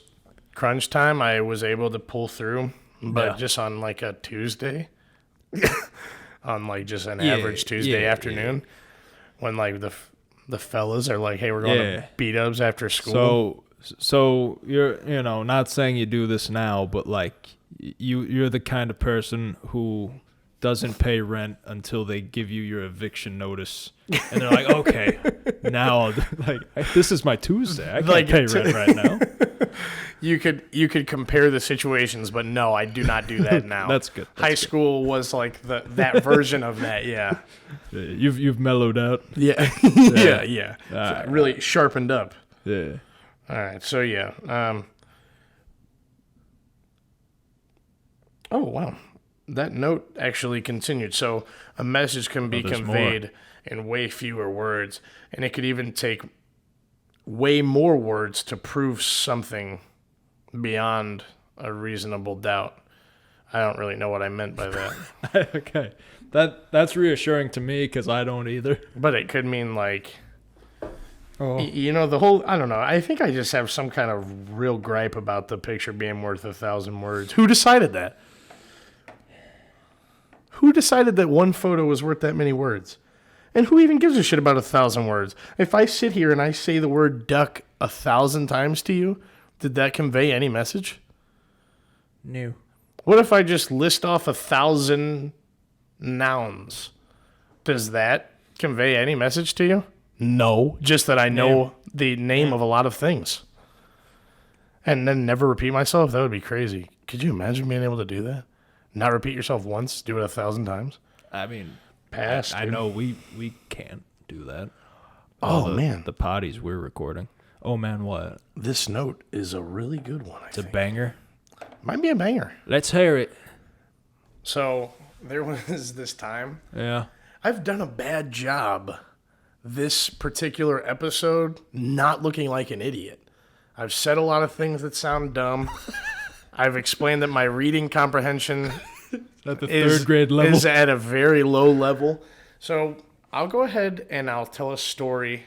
crunch time, I was able to pull through, but just on like a Tuesday, on like just an average Tuesday afternoon, when like the fellas are like, hey, we're going to beat-ups after school. So you're, not saying you do this now, but like you're the kind of person who doesn't pay rent until they give you your eviction notice, and they're like, okay, now like this is my Tuesday, I can't pay rent right now. You could compare the situations, but no, I do not do that now. That's good. High school was like that version of that. Yeah. You've mellowed out. Yeah. Yeah. Really sharpened up. Yeah. All right, so yeah. Oh, wow. That note actually continued. So a message can be conveyed in way fewer words, and it could even take way more words to prove something beyond a reasonable doubt. I don't really know what I meant by that. Okay. That's reassuring to me because I don't either. But it could mean like... Oh. the whole, I don't know. I think I just have some kind of real gripe about the picture being worth 1,000 words. Who decided that? Who decided that one photo was worth that many words? And who even gives a shit about 1,000 words? If I sit here and I say the word duck 1,000 times to you, did that convey any message? No. What if I just list off 1,000 nouns? Does that convey any message to you? No, just that I know the name of a lot of things. And then never repeat myself? That would be crazy. Could you imagine being able to do that? Not repeat yourself once, do it 1,000 times? I mean, Pass. I know we can't do that. Oh, man. The potties we're recording. Oh man, what? This note is a really good one, I It's a think. banger. Might be a banger. Let's hear it. So there was this time. Yeah. I've done a bad job this particular episode not looking like an idiot. I've said a lot of things that sound dumb. I've explained that my reading comprehension At the third grade level. is at a very low level. So I'll go ahead and I'll tell a story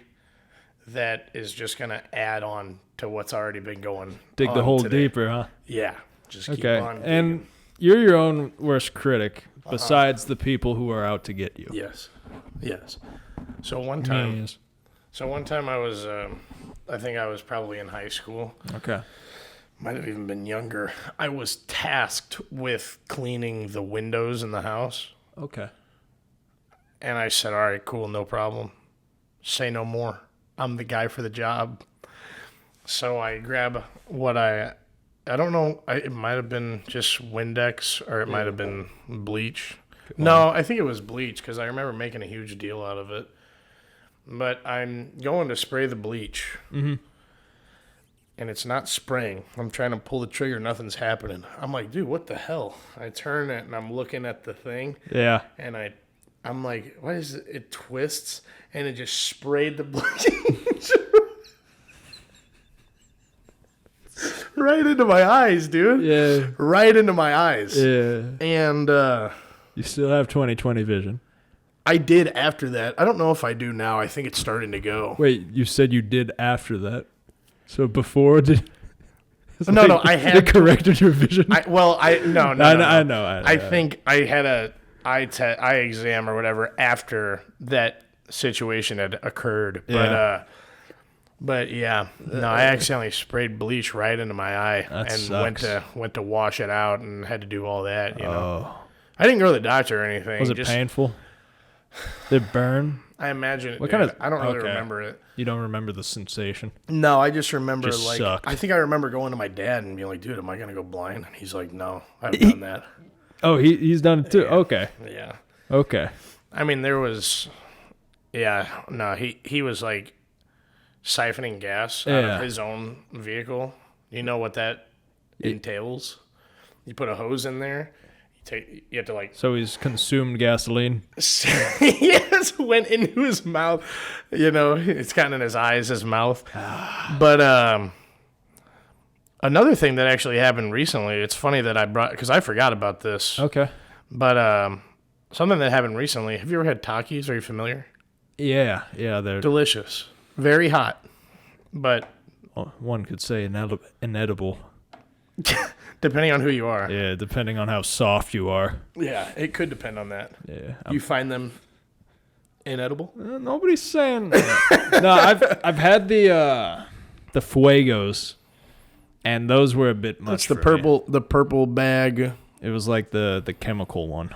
that is just going to add on to what's already been going Dig on the hole today. deeper, huh? Yeah. Just keep Okay. on digging. And you're your own worst critic, besides the people who are out to get you. Yes. Yes. So one time, Yes. I was, I think I was probably in high school. Okay. Might have even been younger. I was tasked with cleaning the windows in the house. Okay. And I said, all right, cool, no problem. Say no more. I'm the guy for the job. So I grab what I don't know, it might have been just Windex or it might have been bleach. No, I think it was bleach because I remember making a huge deal out of it. But I'm going to spray the bleach. Mm-hmm. And it's not spraying. I'm trying to pull the trigger. Nothing's happening. I'm like, dude, what the hell? I turn it and I'm looking at the thing. Yeah. And I'm like, what is it? It twists and it just sprayed the bleach right into my eyes, dude. Yeah. Right into my eyes. Yeah. And You still have 20/20 vision. I did after that. I don't know if I do now. I think it's starting to go. Wait, you said you did after that. So before did No, I had they corrected your vision. No. I know. I think I had a eye exam or whatever after that situation had occurred. Yeah. But yeah, no, I accidentally sprayed bleach right into my eye That and sucks. went to wash it out and had to do all that. You know, Oh. I didn't go to the doctor or anything. Was it painful? Did it burn? I imagine it. What did. kind of- I don't really okay. remember it. You don't remember the sensation? No, I just remember Just sucked. I think I remember going to my dad and being like, "Dude, am I gonna go blind?" And he's like, "No, I've done that." Oh, he's done it too. Yeah. Okay. Yeah. Okay. I mean, there was, he was like siphoning gas out Yeah. of his own vehicle. You know what that entails? You put a hose in there. You have to like. So he's consumed gasoline. Yes, went into his mouth. You know, it's kind of in his eyes, his mouth. But another thing that actually happened recently. It's funny that I brought because I forgot about this. Okay. But something that happened recently. Have you ever had Takis? Are you familiar? Yeah. They're Delicious. Very hot. But one could say inedible. depending on who you are. Yeah, depending on how soft you are. Yeah, it could depend on that. Yeah. You find them inedible? Nobody's saying that. No, I've had the Fuegos, and those were a bit much. That's the for me. the purple bag. It was like the chemical one.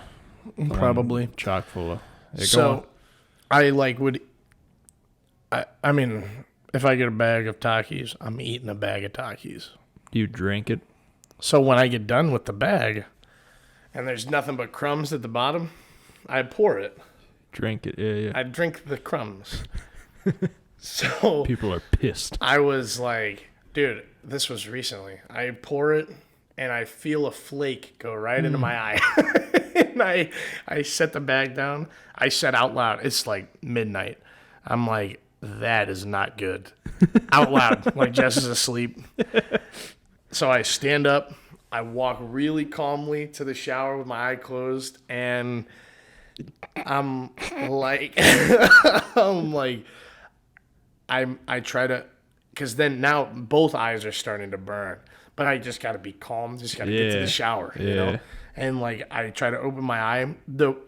The Probably. one chock full of. Yeah, go on. So I I mean, if I get a bag of Takis, I'm eating a bag of Takis. Do you drink it? So when I get done with the bag and there's nothing but crumbs at the bottom, I pour it. Drink it. Yeah. I drink the crumbs. So People are pissed. I was like, dude, this was recently. I pour it and I feel a flake go right into my eye. And I set the bag down. I said out loud, it's like midnight. I'm like, that is not good. Out loud, like Jess is asleep. So I stand up. I walk really calmly to the shower with my eye closed. And I'm like, I try to, because then now both eyes are starting to burn. But I just got to be calm. Just got to get to the shower, you know? And like I try to open my eye.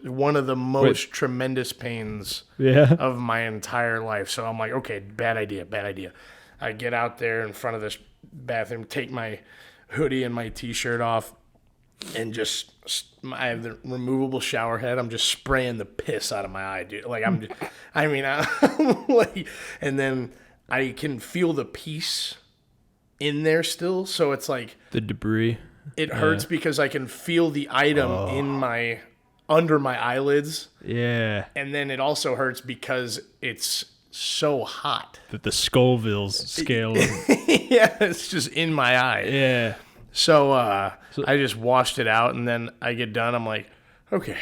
One of the most tremendous pains of my entire life. So I'm like, okay, bad idea. I get out there in front of this bathroom, take my hoodie and my t-shirt off, and just I have the removable shower head. I'm just spraying the piss out of my eye, dude. Like I'm like, and then I can feel the piece in there still. So it's like The debris. it hurts because I can feel the item under my eyelids. Yeah. And then it also hurts because it's so hot. That the Scoville's scale. Yeah, it's just in my eye. Yeah. So I just washed it out, and then I get done. I'm like, okay,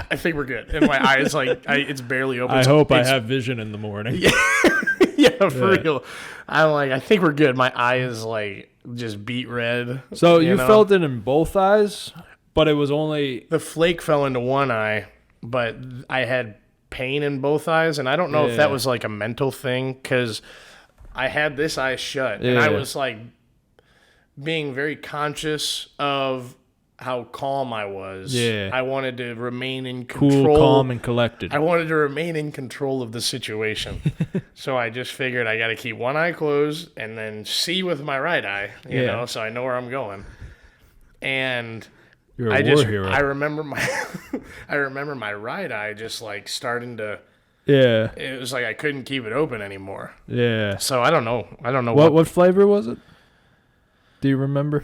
I think we're good. And my eye is like, it's barely open. I hope I have vision in the morning. Yeah, for real. I'm like, I think we're good. My eye is like just beet red. So you felt it in both eyes, but it was only... The flake fell into one eye, but I had pain in both eyes, and I don't know if that was like a mental thing, because I had this eye shut, and I was like being very conscious of how calm I was. Yeah. I wanted to remain in control. Cool, calm, and collected. I wanted to remain in control of the situation. So I just figured I got to keep one eye closed and then see with my right eye, you know, so I know where I'm going. And You're a war hero. I remember my right eye just like starting to... Yeah. It was like I couldn't keep it open anymore. Yeah. So I don't know. What flavor was it? Do you remember?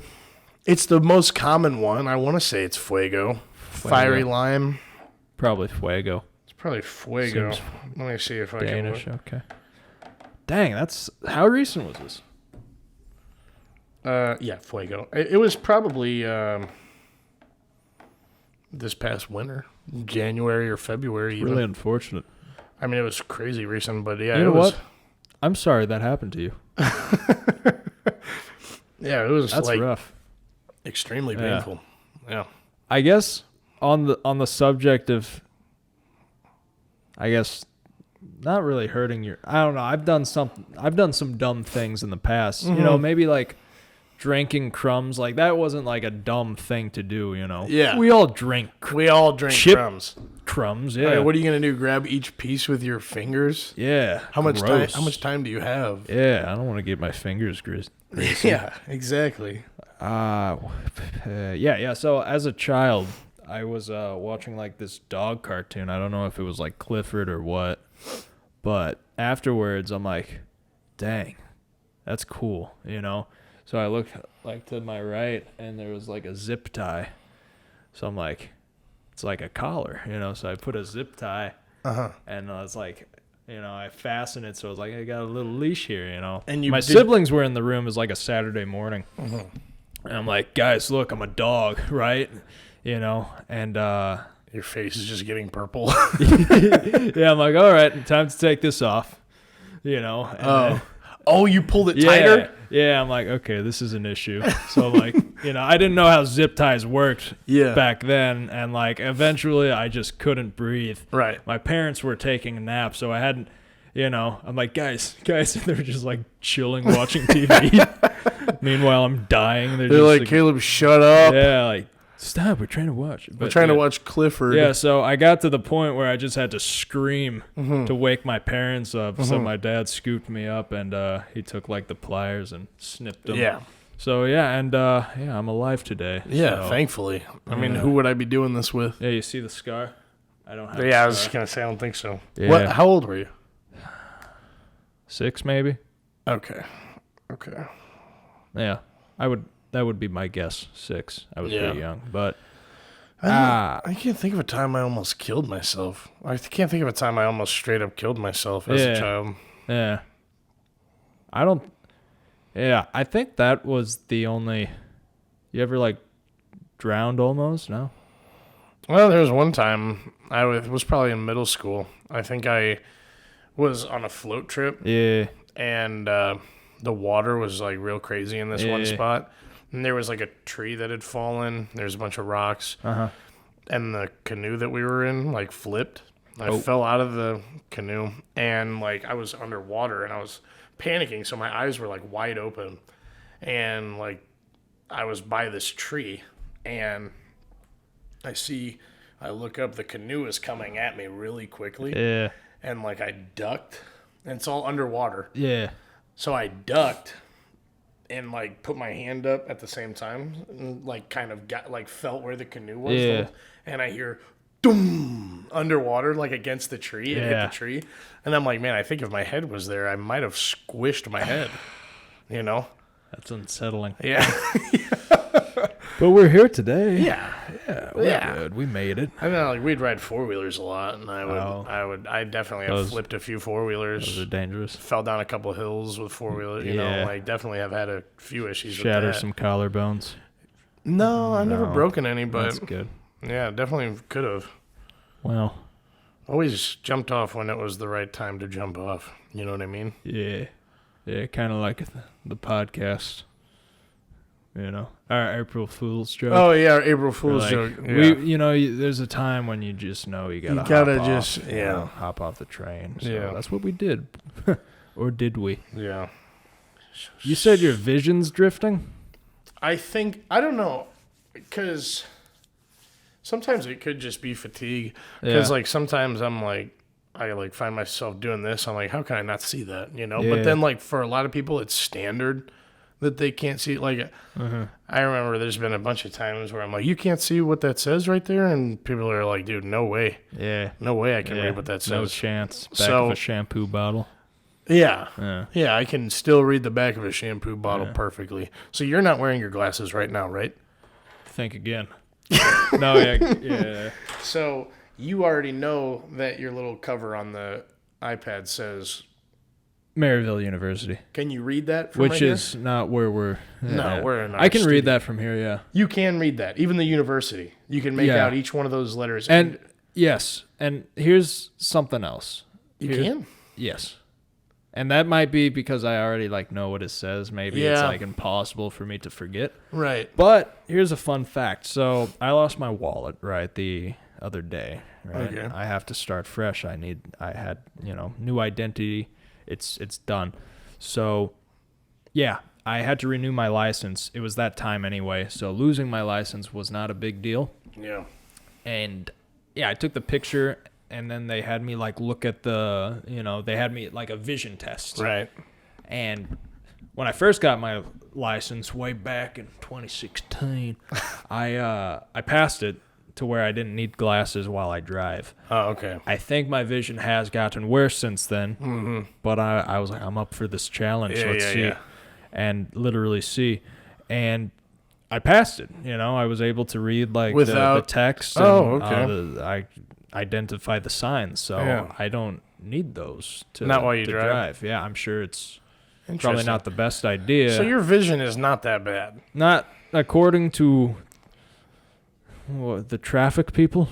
It's the most common one. I want to say it's Fuego. Fiery lime. Probably Fuego. It's probably Fuego. Seems Let me see if I Danish. can. Okay. Dang, that's... How recent was this? Yeah, Fuego. It was probably this past winter, January or February. Even. Really unfortunate. I mean, it was crazy recent, but yeah, You know it was. what? I'm sorry that happened to you. Yeah, it was. That's like rough. Extremely painful. Yeah. I guess on the subject of, I guess, not really hurting your... I don't know. I've done some dumb things in the past. Mm-hmm. You know, maybe like drinking crumbs. Like that wasn't like a dumb thing to do. You know. Yeah. We all drink. We all drink Chip crumbs. Crumbs. Yeah. All right, what are you gonna do? Grab each piece with your fingers? Yeah. How much time? Gross. How much time do you have? Yeah, I don't want to get my fingers greasy. Yeah, exactly. Yeah. So as a child, I was watching like this dog cartoon. I don't know if it was like Clifford or what, but afterwards I'm like, dang, that's cool, you know? So I looked like to my right and there was like a zip tie. So I'm like, it's like a collar, you know? So I put a zip tie and I was like, you know, I fastened it, so I was like, I got a little leash here, you know. And my siblings were in the room. It was like a Saturday morning. And I'm like, guys, look, I'm a dog, right? You know, and your face is just getting purple. yeah, I'm like, all right, time to take this off, you know. And you pulled it tighter? Yeah, I'm like, okay, this is an issue. So like, you know, I didn't know how zip ties worked back then, and like eventually I just couldn't breathe. Right. My parents were taking a nap, so I hadn't, you know, I'm like, guys, and they're just like chilling, watching TV. Meanwhile, I'm dying. They're just like, Caleb, shut up. Yeah, like, stop, we're trying to watch. But, we're trying to watch Clifford. Yeah, so I got to the point where I just had to scream to wake my parents up. So my dad scooped me up, and he took like the pliers and snipped them. Yeah. So yeah, and I'm alive today. Yeah, so. Thankfully. I mean, who would I be doing this with? Yeah, you see the scar? I don't have. Yeah, I was just gonna say I don't think so. Yeah. What? How old were you? 6 maybe. Okay. Yeah, that would be my guess. 6. I was pretty young, but I can't think of a time I almost killed myself. I can't think of a time I almost straight up killed myself as a child. Yeah. I think that was the only... You ever, like, drowned almost? No? Well, there was one time I was probably in middle school. I think I was on a float trip. Yeah. And the water was, like, real crazy in this one spot. And there was, like, a tree that had fallen. There's a bunch of rocks. And the canoe that we were in, like, flipped. I fell out of the canoe. And, like, I was underwater. And I was panicking. So my eyes were, like, wide open. And, like, I was by this tree. And I look up. The canoe is coming at me really quickly. Yeah. And, like, I ducked. And it's all underwater. Yeah. So I ducked and, like, put my hand up at the same time and, like, kind of got, like, felt where the canoe was. Yeah. And I hear, doom, underwater, like, against the tree. It hit the tree. And I'm like, man, I think if my head was there, I might have squished my head, you know? That's unsettling. Yeah. But we're here today. Yeah. We're good. We made it. I know, like we'd ride 4-wheelers a lot, and I definitely have Those- flipped a few Those 4-wheelers. are dangerous. Fell down a couple of hills with 4-wheelers. You know, Yeah. like definitely have had a few issues Shatter with that. some collarbones. No, I've never No. broken any, That's but good. yeah, definitely could have. Well, Always jumped off when it was the right time to jump off. You know what I mean? yeah. Yeah, kind of like the podcast. You know, our April Fool's joke. Oh yeah, April Fool's Like, joke. Yeah. There's a time when you just know you gotta, hop off the train. So Yeah. that's what we did. Or did we? Yeah. You said your vision's drifting? I don't know, because sometimes it could just be fatigue. Because like sometimes I like find myself doing this. I'm like, how can I not see that? You know. Yeah. But then like for a lot of people, it's standard that they can't see. Like I remember there's been a bunch of times where I'm like, you can't see what that says right there, and people are like, dude, no way, Yeah. no way I can read what that says. No chance. Back So- of a shampoo bottle. Yeah. Yeah. I can still read the back of a shampoo bottle perfectly. So you're not wearing your glasses right now, right? Think again. No, yeah. So you already know that your little cover on the iPad says, Maryville University. can you read that from Which right here? is not where we're... No, we're in our I can studio. read that from here, yeah. You can read that. Even the university. You can make Yeah. out each one of those letters. And, yes, and here's something else. you Here- can? Yes. And that might be because I already know what it says. Maybe it's Yeah. impossible for me to forget. Right. But here's a fun fact. So I lost my wallet, right, the other day. Right? Okay. I have to start fresh. I had, new identity. It's done. So yeah, I had to renew my license. It was that time anyway. So losing my license was not a big deal. Yeah. And yeah, I took the picture, and then they had me look at the, they had me a vision test. Right. And when I first got my license way back in 2016, I passed it to where I didn't need glasses while I drive. Oh, okay. I think my vision has gotten worse since then, but I was like, I'm up for this challenge. Yeah, Let's yeah, see. yeah. And literally see. And I passed it. I was able to read the Without- text. And, Oh, okay. I identify the signs, so Yeah. I don't need those to, Not while you to drive? Yeah, I'm sure it's probably Interesting. not the best idea. So your vision is not that bad. Not according to the traffic people.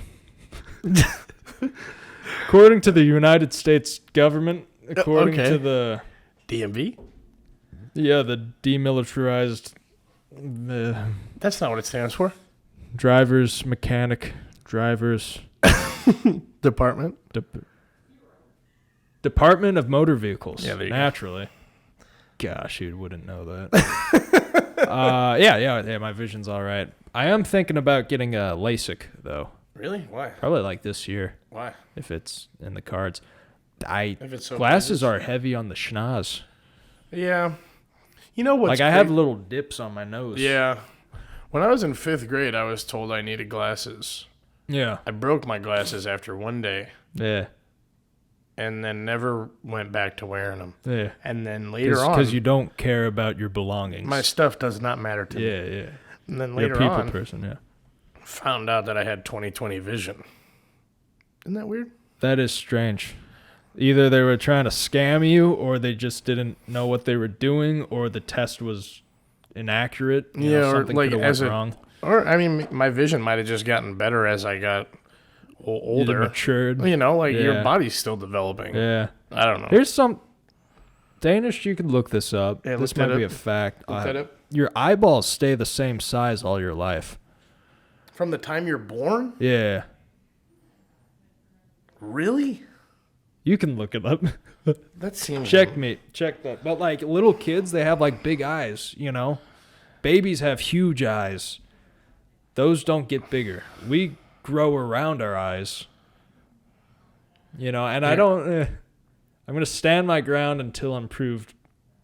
According to the United States government, according okay. to the DMV? the demilitarized That's not what it stands for. drivers Department? Department of Motor Vehicles. Yeah, there you go. Naturally. Gosh, you wouldn't know that. Yeah, my vision's all right. I am thinking about getting a LASIK though. Really? Why? Probably this year Why? if it's in the cards. If it's so Glasses are heavy on the schnoz. Yeah. You know what's I have great? little dips on my nose. Yeah. When I was in 5th grade, I was told I needed glasses. Yeah. I broke my glasses after one day Yeah. and then never went back to wearing them. Yeah. And then later Because on, you don't care about your belongings. my stuff does not matter to me. Yeah. And then You're later a people on, person, yeah. found out that I had 20/20 vision. Isn't that weird? That is strange. Either they were trying to scam you, or they just didn't know what they were doing, or the test was inaccurate. Yeah, or something like could have as went a- wrong. Or, I mean, my vision might have just gotten better as I got You older. matured. You know, like your Yeah. body's still developing. Yeah. I don't know. Here's some Danish. You can look this up. Yeah, this look that might be a up. fact. Look that up. Your eyeballs stay the same size all your life. From the time you're born? Yeah. Really? You can look it up. That seems... Check that. But little kids, they have big eyes, Babies have huge eyes. Those don't get bigger. We grow around our eyes. And I don't... I'm going to stand my ground until I'm proved...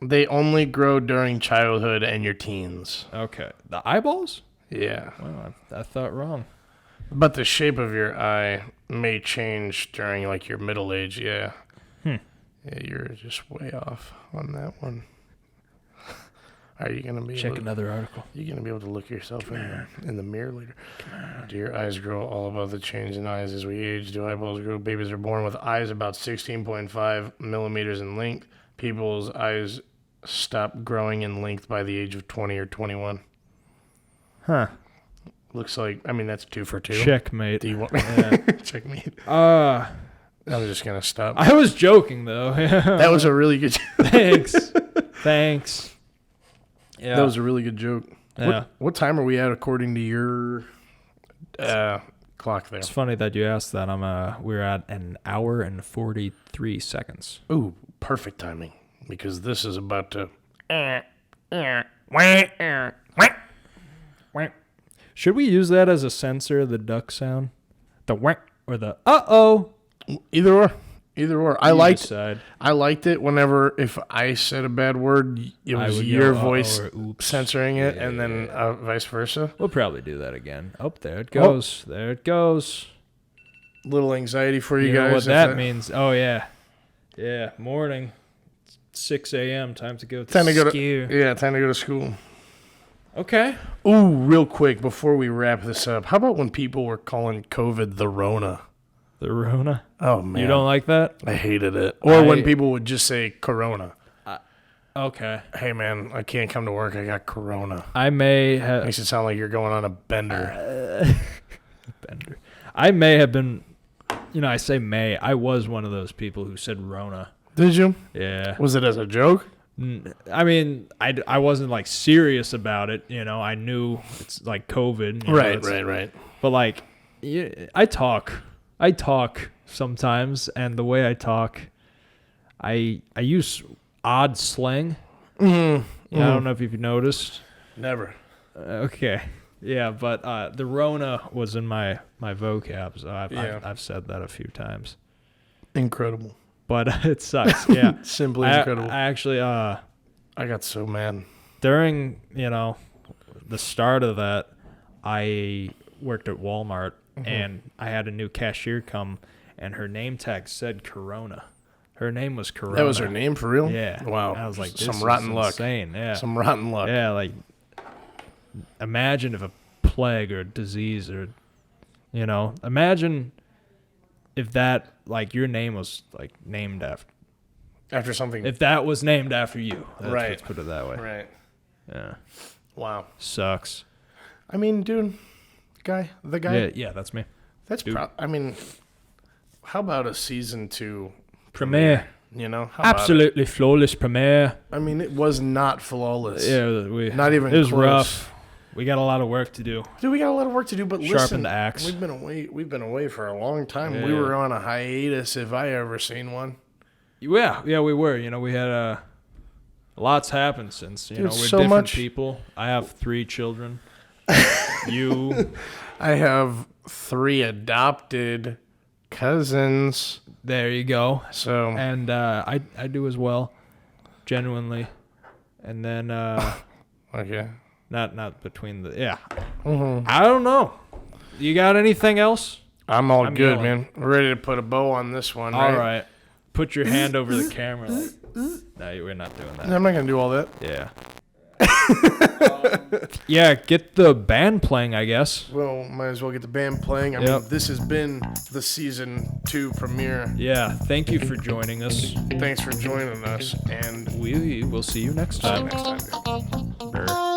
They only grow during childhood and your teens. Okay. The eyeballs? Yeah. Well, I thought wrong. But the shape of your eye may change during your middle age, yeah. Yeah, you're just way off on that one. Are you gonna be Check able to, another article. you gonna be able to look yourself in the mirror later? Do your eyes grow? All about the change in eyes as we age. Do eyeballs grow? Babies are born with eyes about 16.5 millimeters in length. People's eyes stop growing in length by the age of 20 or 21. Huh. Looks like, I mean, that's 2 for 2. Checkmate. Do you want checkmate? I'm just gonna stop. I was joking though. That was a really good joke. Thanks. Yeah. That was a really good joke. Yeah. What time are we at according to your clock there? It's funny that you asked that. We're at an hour and 43 seconds. Ooh, perfect timing, because this is about to. Should we use that as a censor, the duck sound? The whack or the uh-oh? Either or. I liked it whenever, if I said a bad word, it was your voice censoring it, and then vice versa. We'll probably do that again. Oh, there it goes. Oh. There it goes. Little anxiety for you guys. Know what that means. Oh, yeah. Yeah, morning. 6 a.m. Time to go to school. Time to go to school. Okay. Ooh, real quick, before we wrap this up, how about when people were calling COVID the Rona? The Rona? Oh, man. You don't like that? I hated it. Or when people would just say Corona. Okay. Hey, man, I can't come to work. I got Corona. I may have... Makes it sound like you're going on a bender. Bender. I may have been... I say may. I was one of those people who said Rona. Did you? Yeah. Was it as a joke? I mean, I wasn't, like, serious about it. I knew it's, like, COVID. Right. But, like, I talk sometimes, and the way I talk, I use odd slang. I don't know if you've noticed. Never. Okay. Yeah, but the Rona was in my vocab, so I've said that a few times. Incredible. But it sucks, yeah. Simply incredible. I actually... I got so mad. During, the start of that, I worked at Walmart, and I had a new cashier come, and her name tag said Corona. Her name was Corona. That was her name for real? Yeah. Wow. And I was like, this some rotten is luck. Insane. Yeah. Some rotten luck. Yeah, like, imagine if a plague or a disease or, imagine if that, like, your name was, like, named after something. If that was named after you. Right. Let's put it that way. Right. Yeah. Wow. Sucks. I mean, dude, the guy. Yeah, that's me. That's I mean, how about a season 2 premiere? How Absolutely flawless premiere. I mean, it was not flawless. Yeah, not even. It was close. rough. We got a lot of work to do. Dude, we got a lot of work to do, but sharpen the axe. We've been away for a long time. Yeah. We were on a hiatus, if I ever seen one. Yeah, we were. We had lots happened since. We're so different much. people. I have 3 children. You. I have 3 adopted cousins. There you go. So. And I do as well, genuinely. And then. Okay. Not between the. Yeah. Mm-hmm. I don't know. You got anything else? I'm good, man. We're ready to put a bow on this one. All right. Put your hand over the camera. No, we're not doing that. I'm not going to do all that. Yeah. Yeah, get the band playing, I guess. Well, might as well get the band playing. I mean, this has been the season 2 premiere. Yeah, thank you for joining us. Thanks for joining us, and we will see you next time. See you next time.